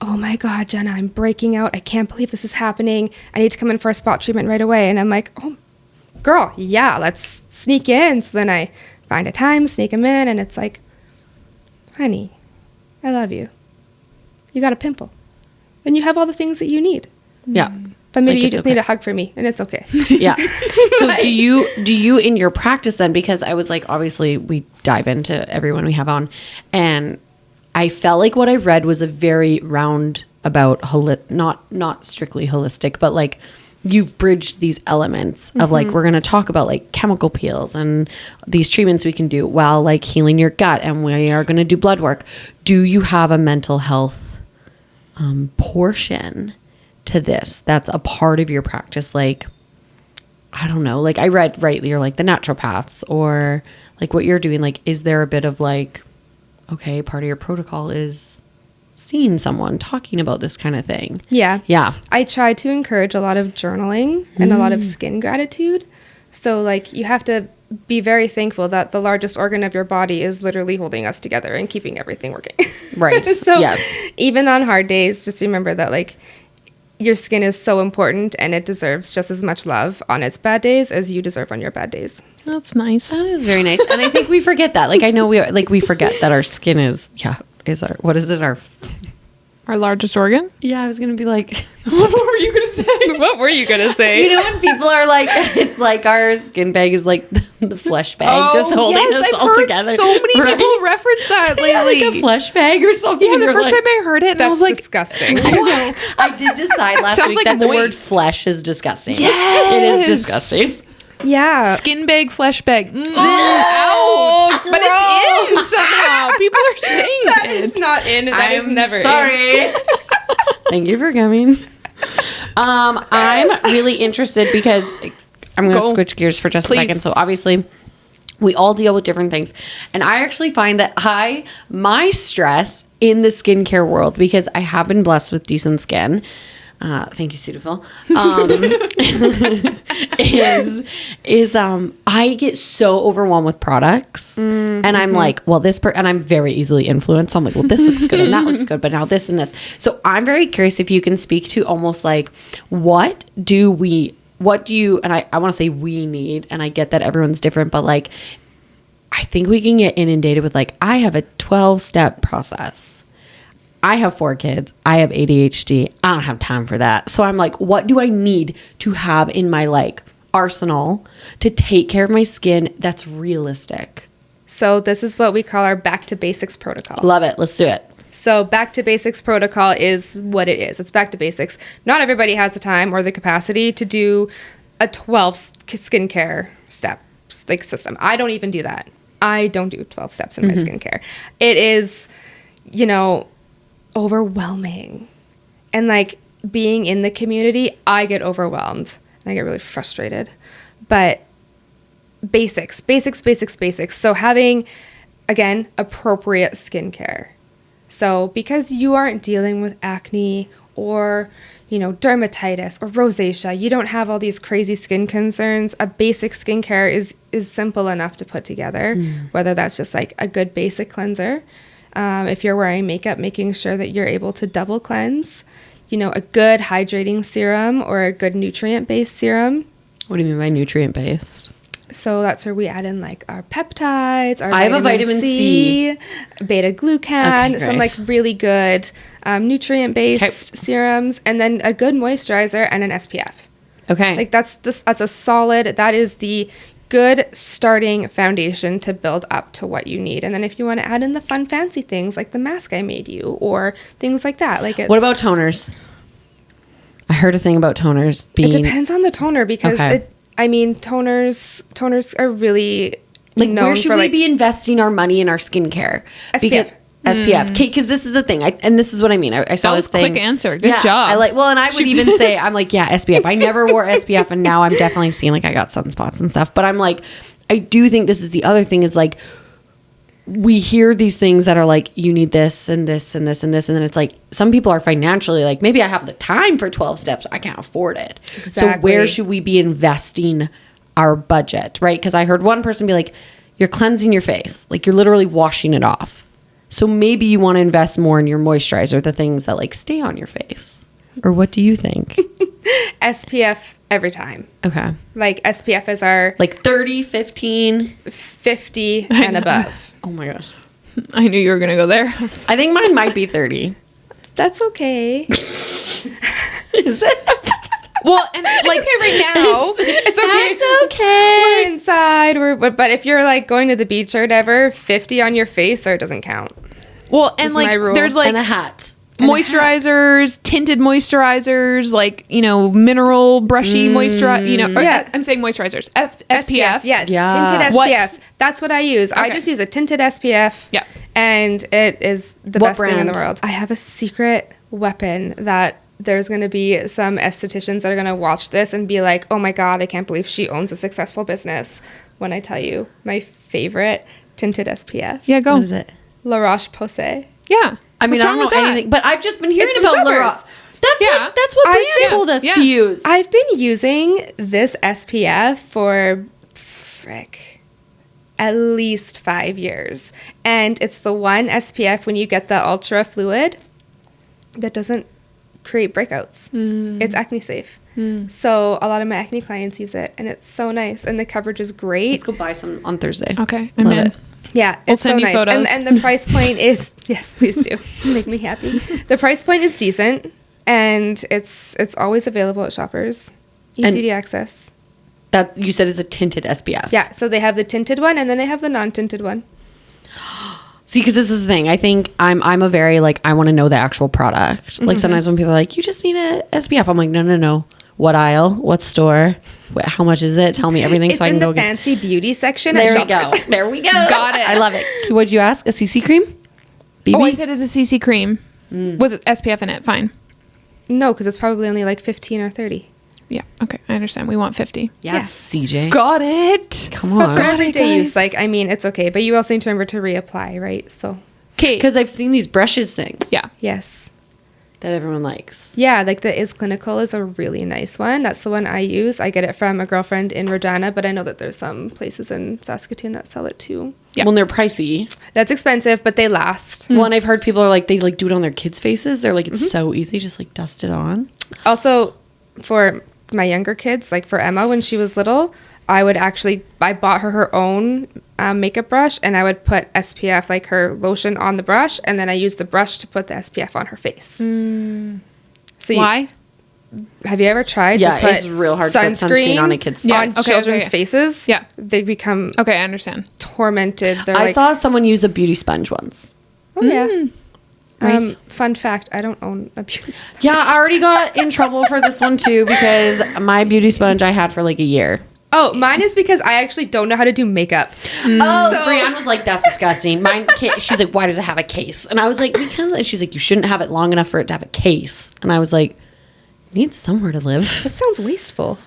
Oh my God, Jenna, I'm breaking out. I can't believe this is happening. I need to come in for a spot treatment right away. And I'm like, oh, girl, yeah, let's sneak in. So then I find a time, sneak them in, and it's like, honey, I love you. you got a pimple. And you have all the things that you need. Yeah. But maybe Like, you it's just okay. need a hug from me, and it's okay. Yeah. So do you in your practice then, because I was like, obviously we dive into everyone we have on, and I felt like what I read was a very roundabout, not strictly holistic, but like you've bridged these elements of like, we're going to talk about like chemical peels and these treatments we can do while like healing your gut, and we are going to do blood work. Do you have a mental health portion to this that's a part of your practice? Like, I don't know, like I read, right, you're like the naturopaths, or like what you're doing, like is there a bit of like, okay, part of your protocol is seeing someone talking about this kind of thing? Yeah. I try to encourage a lot of journaling and a lot of skin gratitude. So like you have to be very thankful that the largest organ of your body is literally holding us together and keeping everything working. Right. So yes. even on hard days, just remember that like your skin is so important, and it deserves just as much love on its bad days as you deserve on your bad days. That's nice. That is very nice. And I think we forget that. Like I know we forget that our skin is our, what is it? Our largest organ? Yeah, I was going to be like, What were you going to say? What were you going to say? you know, when people are like, it's like our skin bag is like the flesh bag just holding us I've all heard together. So many Right? people reference that Yeah, lately. like a flesh bag or something. Yeah, the They're first like- time I heard it, and I was That's like, disgusting. I did decide last Sounds week like that the word moist. flesh is disgusting. Yes. It is disgusting. Yeah. skin bag, flesh bag. Oh, ouch! But it's in somehow. People are saying That it. is not in. That is never in. sorry. Thank you for coming. I'm really interested because I'm going to Go. switch gears for just Please. a second. So obviously we all deal with different things. And I actually find that my stress in the skincare world, because I have been blessed with decent skin. Thank you, Sudafil. I get so overwhelmed with products, and I'm like, well, and I'm very easily influenced. So I'm like, well, this looks good and that looks good, but now this and this. So I'm very curious if you can speak to almost like, what do you, and I want to say we need, and I get that everyone's different, but like, I think we can get inundated with like, I have a 12-step process. I have 4 kids. I have ADHD. I don't have time for that. So I'm like, what do I need to have in my like arsenal to take care of my skin that's realistic? So this is what we call our back to basics protocol. Love it. Let's do it. So back to basics protocol is what it is. It's back to basics. Not everybody has the time or the capacity to do a 12 skincare step like system. I don't even do that. I don't do 12 steps in my skincare. It is, overwhelming. And like being in the community, I get overwhelmed and I get really frustrated. But basics. So having, again, appropriate skincare. So because you aren't dealing with acne or, dermatitis or rosacea, you don't have all these crazy skin concerns. A basic skincare is simple enough to put together, whether that's just like a good basic cleanser. If you're wearing makeup, making sure that you're able to double cleanse, a good hydrating serum or a good nutrient-based serum. What do you mean by nutrient-based? So that's where we add in like our peptides, our I have a vitamin C. beta-glucan, Okay, some like great. really good nutrient-based serums, and then a good moisturizer and an SPF. Okay. Like that's a solid, that is the good starting foundation to build up to what you need. And then if you want to add in the fun fancy things like the mask I made you or things like that. What about toners? I heard a thing about toners being... It depends on the toner because Okay. toners are really like, known where should for we like be investing our money in our skincare? SPF. SPF. Because this is the thing. And this is what I mean. I saw That this was thing. quick answer. Good job. And I would even say, I'm like, yeah, SPF. I never wore SPF, and now I'm definitely seeing like I got sunspots and stuff. But I'm like, I do think this is the other thing is like, we hear these things that are like, you need this and this and this and this. And then it's like, some people are financially like, maybe I have the time for 12 steps. I can't afford it. Exactly. So where should we be investing our budget, right? Because I heard one person be like, you're cleansing your face. Like you're literally washing it off. So maybe you want to invest more in your moisturizer, the things that like stay on your face. Or what do you think? SPF every time. Okay. Like SPF is our Like 30, 15. 50 and above. Oh my gosh. I knew you were going to go there. I think mine might be 30. That's okay. Is it? Well, and like okay right now. It's okay. That's okay. We're inside. But if you're like going to the beach or whatever, 50 on your face, or it doesn't count. well, and This is like my rule. there's like And a hat. moisturizers, tinted moisturizers, like, you know, mineral brushy moisturizer, you know, or, Yeah. I'm saying moisturizers, SPF. Yes, Yeah. tinted What? SPFs. That's what I use. I Okay. just use a tinted SPF. Yeah. And it is the What best thing in the brand? world. I have a secret weapon that there's going to be some estheticians that are going to watch this and be like, oh my God, I can't believe she owns a successful business. When I tell you my favorite tinted SPF. Yeah, go. What is it? La Roche-Posay. Yeah. I mean, What's I wrong don't with know that? anything, but I've just been hearing It's from about Shoppers. Laura. That's Yeah. what I've Brian been- told us yeah. to use. I've been using this SPF for at least 5 years. And it's the one SPF when you get the ultra fluid that doesn't create breakouts. It's acne safe. So a lot of my acne clients use it and it's so nice and the coverage is great. Let's go buy some on Thursday. Okay. I'm Love in. it. Yeah, We'll it's so send you nice. photos. And the price point is yes, please do. Make me happy. The price point is decent and it's always available at Shoppers. Easy And- to access. That you said is a tinted SPF. Yeah, so they have the tinted one and then they have the non-tinted one. See, because this is the thing. I think I'm a very like I want to know the actual product. Like sometimes when people are like, you just need a SPF, I'm like, no. What aisle? What store? How much is it? Tell me everything It's so I can in go the get. fancy beauty section There at we go. Shoppers. There we go. Got it. I love it. What'd you ask? A CC cream? BB? Oh, I said it's a CC cream with SPF in it. Fine. No, because it's probably only like 15 or 30. Yeah. Okay. I understand. We want 50. yes, CJ. Got it. Come But on. for Got it, everyday use, guys. like, I mean, it's okay. But you also need to remember to reapply, right? So, Okay. Because I've seen these brushes things. Yeah. yes. That everyone likes. Yeah, like the Is Clinical is a really nice one. That's the one I use. I get it from a girlfriend in Regina, but I know that there's some places in Saskatoon that sell it too. Yeah. Well, they're pricey. That's expensive, but they last. Well, and I've heard people are like they like do it on their kids' faces. They're like it's so easy, just like dust it on. Also, for my younger kids, like for Emma when she was little, I bought her own makeup brush and I would put SPF, like her lotion on the brush, and then I used the brush to put the SPF on her face. So Why? Have you ever tried Yeah, to put it's real hard to put sunscreen on a kid's face. Yeah. on Okay, children's okay. faces? Yeah. They become Okay. I understand. tormented. They're I like, saw someone use a beauty sponge once. oh yeah. Right. Fun fact, I don't own a beauty sponge. Yeah, I already got in trouble for this one too because my beauty sponge I had for like a year. Oh, mine is because I actually don't know how to do makeup. Oh, So- Brianne was like, "That's disgusting." Mine, she's like, "Why does it have a case?" And I was like, "Because." And she's like, "You shouldn't have it long enough for it to have a case." And I was like, "It needs somewhere to live." That sounds wasteful.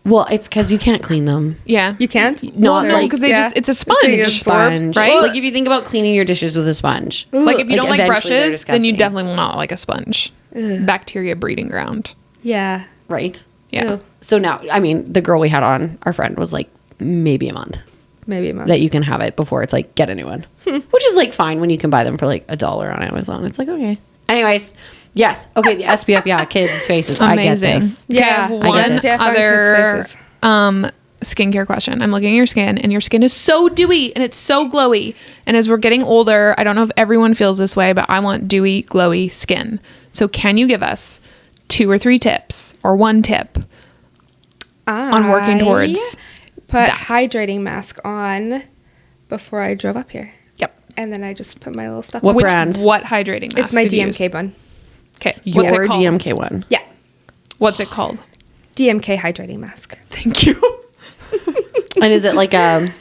Well, it's because you can't clean them. Yeah. You can't? Not no, like- because they yeah. just, it's a It's sponge. a Sponge, right? Like if you think about cleaning your dishes with a sponge, Like if you don't like eventually they're brushes, then you disgusting. definitely will not like a sponge. Bacteria breeding ground. Yeah. right? Yeah. Ew. So now, I mean, the girl we had on, our friend, was like, maybe a month Maybe a month. that you can have it before it's like get a new one, which is like fine when you can buy them for like $1 on Amazon. It's like okay. Anyways, yes, okay, the SPF, yeah, kids' faces. I get Amazing. this. Okay, I Yeah, have I get one this. Yeah, on other kids' faces. skincare question. I'm looking at your skin and your skin is so dewy and it's so glowy. And as we're getting older, I don't know if everyone feels this way, but I want dewy, glowy skin. So can you give us 2 or 3 tips or 1 tip on working towards put that? hydrating mask on before I drove up here. Yep. And then I just put my little stuff What on. brand? What hydrating mask? It's my did you DMK use? bun. Okay. Your What's it called? DMK one. Yeah. What's it called? DMK hydrating mask. Thank you. And is it like a?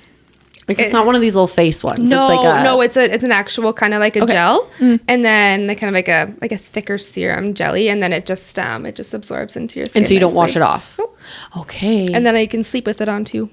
Like it's not one of these little face ones. No, it's like a, no, it's an actual kind of like a Okay. gel, and then like kind of like a thicker serum jelly, and then it just absorbs into your skin. and so you don't wash nicely. it off. Nope. Okay. And then you can sleep with it on too.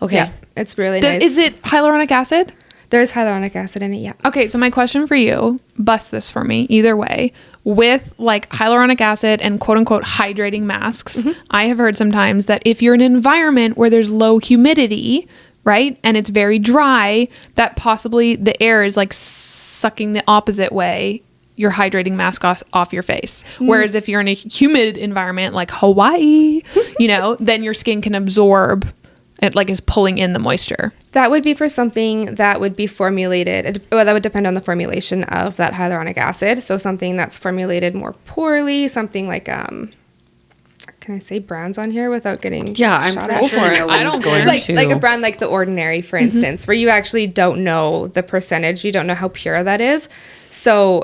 okay. Yeah, it's really nice. Is it hyaluronic acid? There's hyaluronic acid in it. Yeah. Okay, so my question for you, bust this for me either way, with like hyaluronic acid and quote unquote hydrating masks, I have heard sometimes that if you're in an environment where there's low humidity, right, and it's very dry, that possibly the air is like sucking the opposite way your hydrating mask off your face. Whereas if you're in a humid environment like Hawaii, then your skin can absorb it like is pulling in the moisture? That would be for something that would be formulated. Well, that would depend on the formulation of that hyaluronic acid. So something that's formulated more poorly, something like can I say brands on here without getting I'm shot pretty at? sure I don't going care. Like a brand like The Ordinary, for instance, where you actually don't know the percentage, you don't know how pure that is. So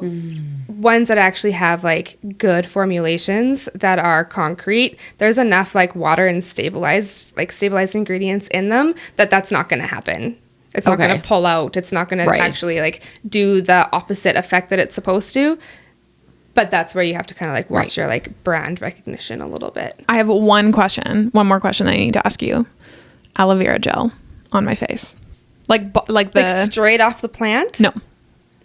ones that actually have like good formulations that are concrete, there's enough like water and stabilized ingredients in them that's not going to happen. It's not going to pull out. It's not going to actually like do the opposite effect that it's supposed to. But that's where you have to kind of like watch your like brand recognition a little bit. I have one more question I need to ask you. Aloe vera gel on my face. Like straight off the plant?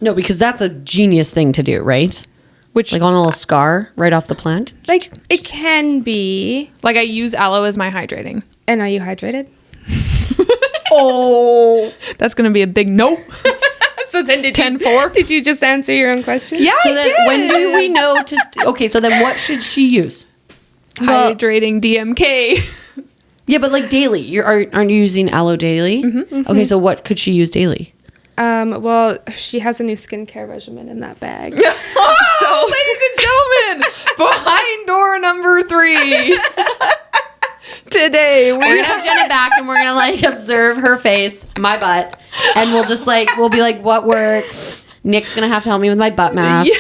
No, because that's a genius thing to do, right? Which like on a little scar right off the plant? Like it can be. Like I use aloe as my hydrating. And are you hydrated? Oh. That's going to be a big no. So then did you just answer your own question? Yeah, so then when do we know okay, so then what should she use? Hydrating DMK. Yeah, but like daily. Aren't you using aloe daily? Okay, so what could she use daily? Well, she has a new skincare regimen in that bag. So, ladies and gentlemen, behind door number 3. Today we're gonna have Jenna back and we're gonna like observe her face, my butt, and we'll be like, what works? Nick's gonna have to help me with my butt mask.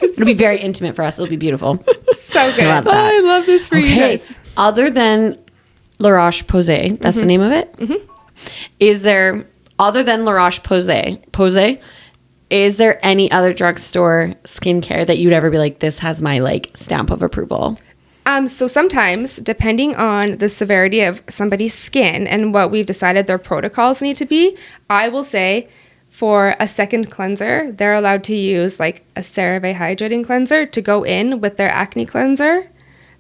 It'll be very intimate for us. It'll be beautiful. So good. I love that. I love this for you guys. Other than La Roche-Posay, that's the name of it. Is there, other than La Roche-Posay, is there any other drugstore skincare that you'd ever be like, this has my like stamp of approval? So sometimes, depending on the severity of somebody's skin and what we've decided their protocols need to be, I will say for a second cleanser, they're allowed to use like a CeraVe hydrating cleanser to go in with their acne cleanser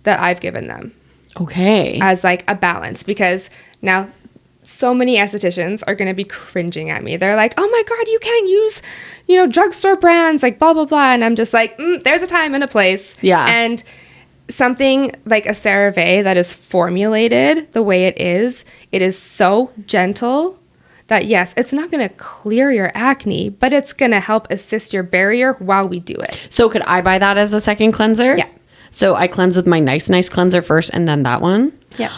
that I've given them. Okay. As like a balance, because now so many estheticians are going to be cringing at me. They're like, oh my God, you can't use, drugstore brands, like blah, blah, blah. And I'm just like, there's a time and a place. Yeah. And something like a CeraVe that is formulated the way it is so gentle that yes, it's not going to clear your acne, but it's going to help assist your barrier while we do it. So could I buy that as a second cleanser? Yeah. So I cleanse with my nice cleanser first and then that one? Yeah.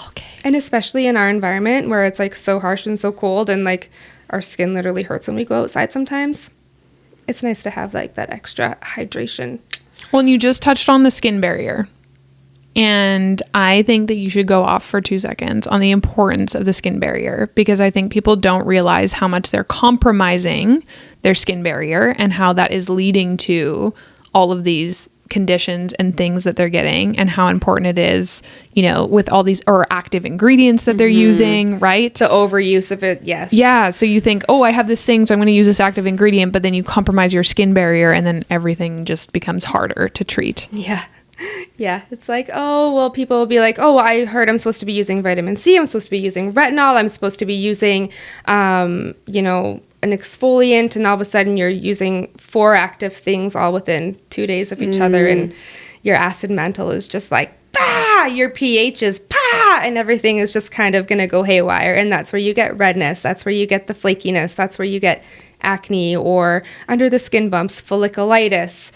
Okay. And especially in our environment where it's like so harsh and so cold and like our skin literally hurts when we go outside sometimes, it's nice to have like that extra hydration. Well, and you just touched on the skin barrier. And I think that you should go off for 2 seconds on the importance of the skin barrier, because I think people don't realize how much they're compromising their skin barrier and how that is leading to all of these conditions and things that they're getting, and how important it is, with all these active ingredients that they're using, right? The overuse of it, yes. Yeah. So you think, oh, I have this thing, so I'm going to use this active ingredient, but then you compromise your skin barrier and then everything just becomes harder to treat. Yeah. Yeah. It's like, oh, well, people will be like, oh, I heard I'm supposed to be using vitamin C. I'm supposed to be using retinol. I'm supposed to be using, an exfoliant. And all of a sudden you're using 4 active things all within 2 days of each other. And your acid mantle is just like, bah! Your pH is, bah! And everything is just kind of going to go haywire. And that's where you get redness. That's where you get the flakiness. That's where you get acne or under the skin bumps, folliculitis.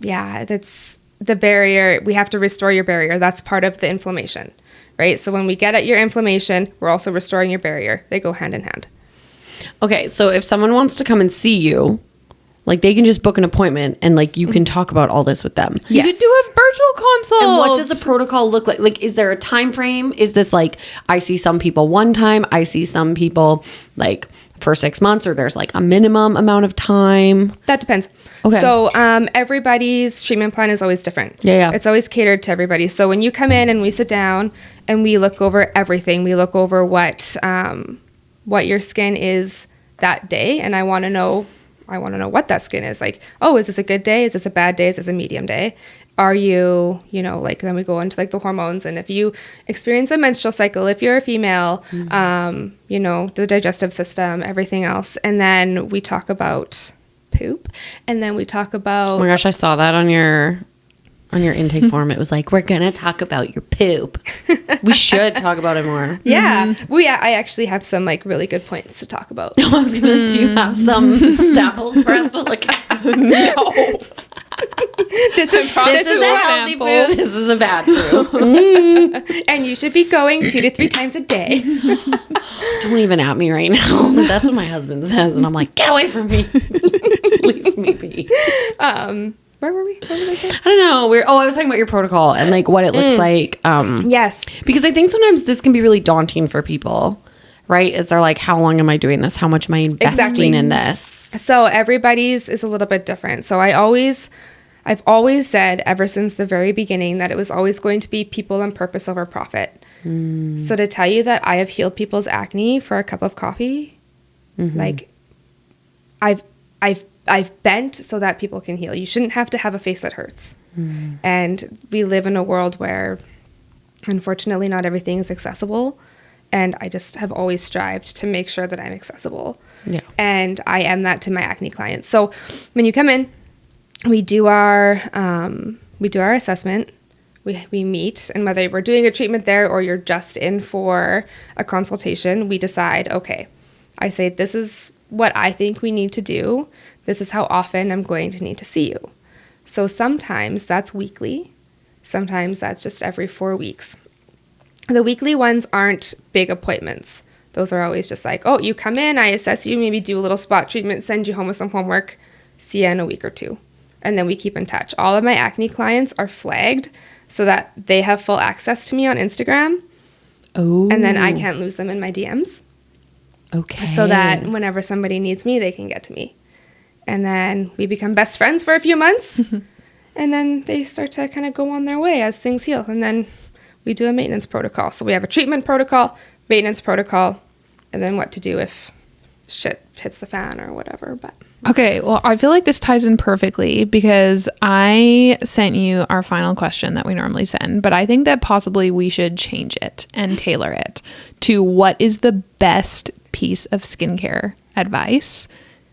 That's the barrier. We have to restore your barrier. That's part of the inflammation, right? So when we get at your inflammation, we're also restoring your barrier. They go hand in hand. Okay, so if someone wants to come and see you, like they can just book an appointment and like you can talk about all this with them. You could do a virtual consult. And what does a protocol look like? Like, is there a time frame? Is this like, I see some people one time, I see some people like for 6 months, or there's like a minimum amount of time? That depends. Okay. So everybody's treatment plan is always different. Yeah. It's always catered to everybody. So when you come in and we sit down and we look over everything, we look over what your skin is that day, and I want to know what that skin is. Like, oh, is this a good day? Is this a bad day? Is this a medium day? Are you, then we go into like the hormones, and if you experience a menstrual cycle, if you're a female, the digestive system, everything else. And then we talk about poop, and then we talk about... Oh my gosh, I saw that on your on your intake form, it was like, we're going to talk about your poop. We should talk about it more. Yeah. Well, yeah, I actually have some like really good points to talk about. I was gonna, do you have some samples for us to look at? No. This is This is a healthy poo. This is a bad poo. And you should be going 2 to 3 times a day. Don't even at me right now. That's what my husband says. And I'm like, get away from me. Leave me be. Where were we? What was I saying? I don't know. I was talking about your protocol and like what it looks like. Yes. Because I think sometimes this can be really daunting for people, right? Is they're like, how long am I doing this? How much am I investing in this? So everybody's is a little bit different. So I've always said ever since the very beginning that it was always going to be people and purpose over profit. So to tell you that I have healed people's acne for a cup of coffee, like I've bent so that people can heal. You shouldn't have to have a face that hurts. And we live in a world where unfortunately not everything is accessible. And I just have always strived to make sure that I'm accessible. Yeah. And I am that to my acne clients. So when you come in, we do our assessment. We meet, and whether we're doing a treatment there or you're just in for a consultation, we decide, okay, I say, this is what I think we need to do. This is how often I'm going to need to see you. So sometimes that's weekly. Sometimes that's just every 4 weeks. The weekly ones aren't big appointments. Those are always just like, oh, you come in, I assess you, maybe do a little spot treatment, send you home with some homework, see you in a week or 2. And then we keep in touch. All of my acne clients are flagged so that they have full access to me on Instagram. Oh. And then I can't lose them in my DMs. Okay. So that whenever somebody needs me, they can get to me. And then we become best friends for a few months. And then they start to kind of go on their way as things heal. And then we do a maintenance protocol. So we have a treatment protocol, maintenance protocol, and then what to do if shit hits the fan or whatever. But Okay, well, I feel like this ties in perfectly because I sent you our final question that we normally send, but I think that possibly we should change it and tailor it to what is the best piece of skincare advice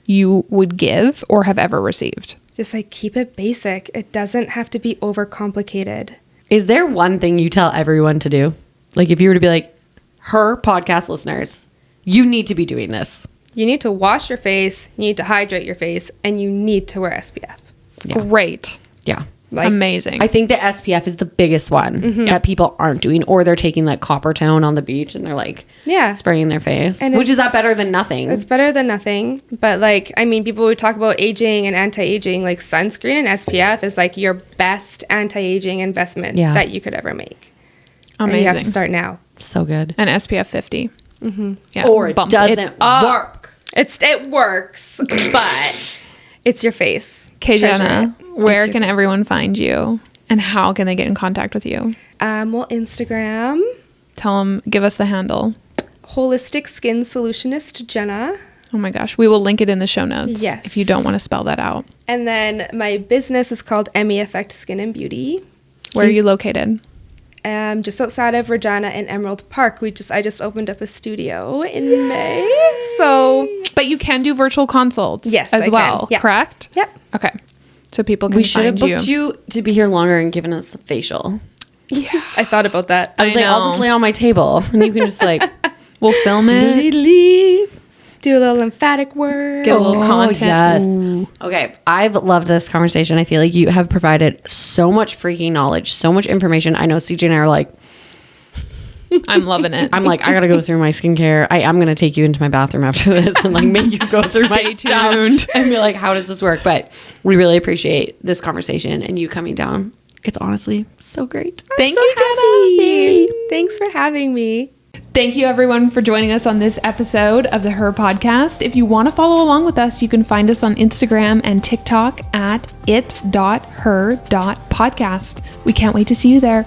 you would give or have ever received. just like keep it basic. It doesn't have to be overcomplicated. Is there one thing you tell everyone to do? Like if you were to be like, her podcast listeners, you need to be doing this. You need to wash your face, you need to hydrate your face, and you need to wear SPF. Yeah. Great. Yeah. Like, amazing. I think the SPF is the biggest one that people aren't doing, or they're taking like copper tone on the beach and they're like spraying their face, and which is that better than nothing? It's better than nothing. But like, I mean, people would talk about aging and anti-aging, like sunscreen and SPF is like your best anti-aging investment that you could ever make. Amazing. And you have to start now. So good. And SPF 50. Yeah. Or it doesn't work. It works, but it's your face. Okay, Treasure Jenna, it. where can everyone find you and how can they get in contact with you? Well, Instagram, Tell them, give us the handle. Holistic Skin Solutionist Jenna. Oh my gosh. We will link it in the show notes. Yes. If you don't want to spell that out. And then my business is called ME Effect Skin and Beauty. Where are you located? Just outside of Regina in Emerald Park. I just opened up a studio in May. So But you can do virtual consults as I well, can. Yeah. correct? Yep. Okay. So people can We should have find booked you to be here longer and given us a facial. Yeah. I thought about that. I was like, I'll just lay on my table and you can just like We'll film it. Do a little lymphatic work. Get a little content. Yes. Ooh. Okay. I've loved this conversation. I feel like you have provided so much freaking knowledge, so much information. I know CJ and I are like, I'm loving it. I'm like, I gotta go through my skincare. I am gonna take you into my bathroom after this and like make you go through my Stay stuff tuned. and be like, how does this work? But we really appreciate this conversation and you coming down. It's honestly so great. Thank So you, happy. Jenna. Thanks for having me. Thank you, everyone, for joining us on this episode of the Her Podcast. If you want to follow along with us, you can find us on Instagram and TikTok at its.her.podcast. We can't wait to see you there.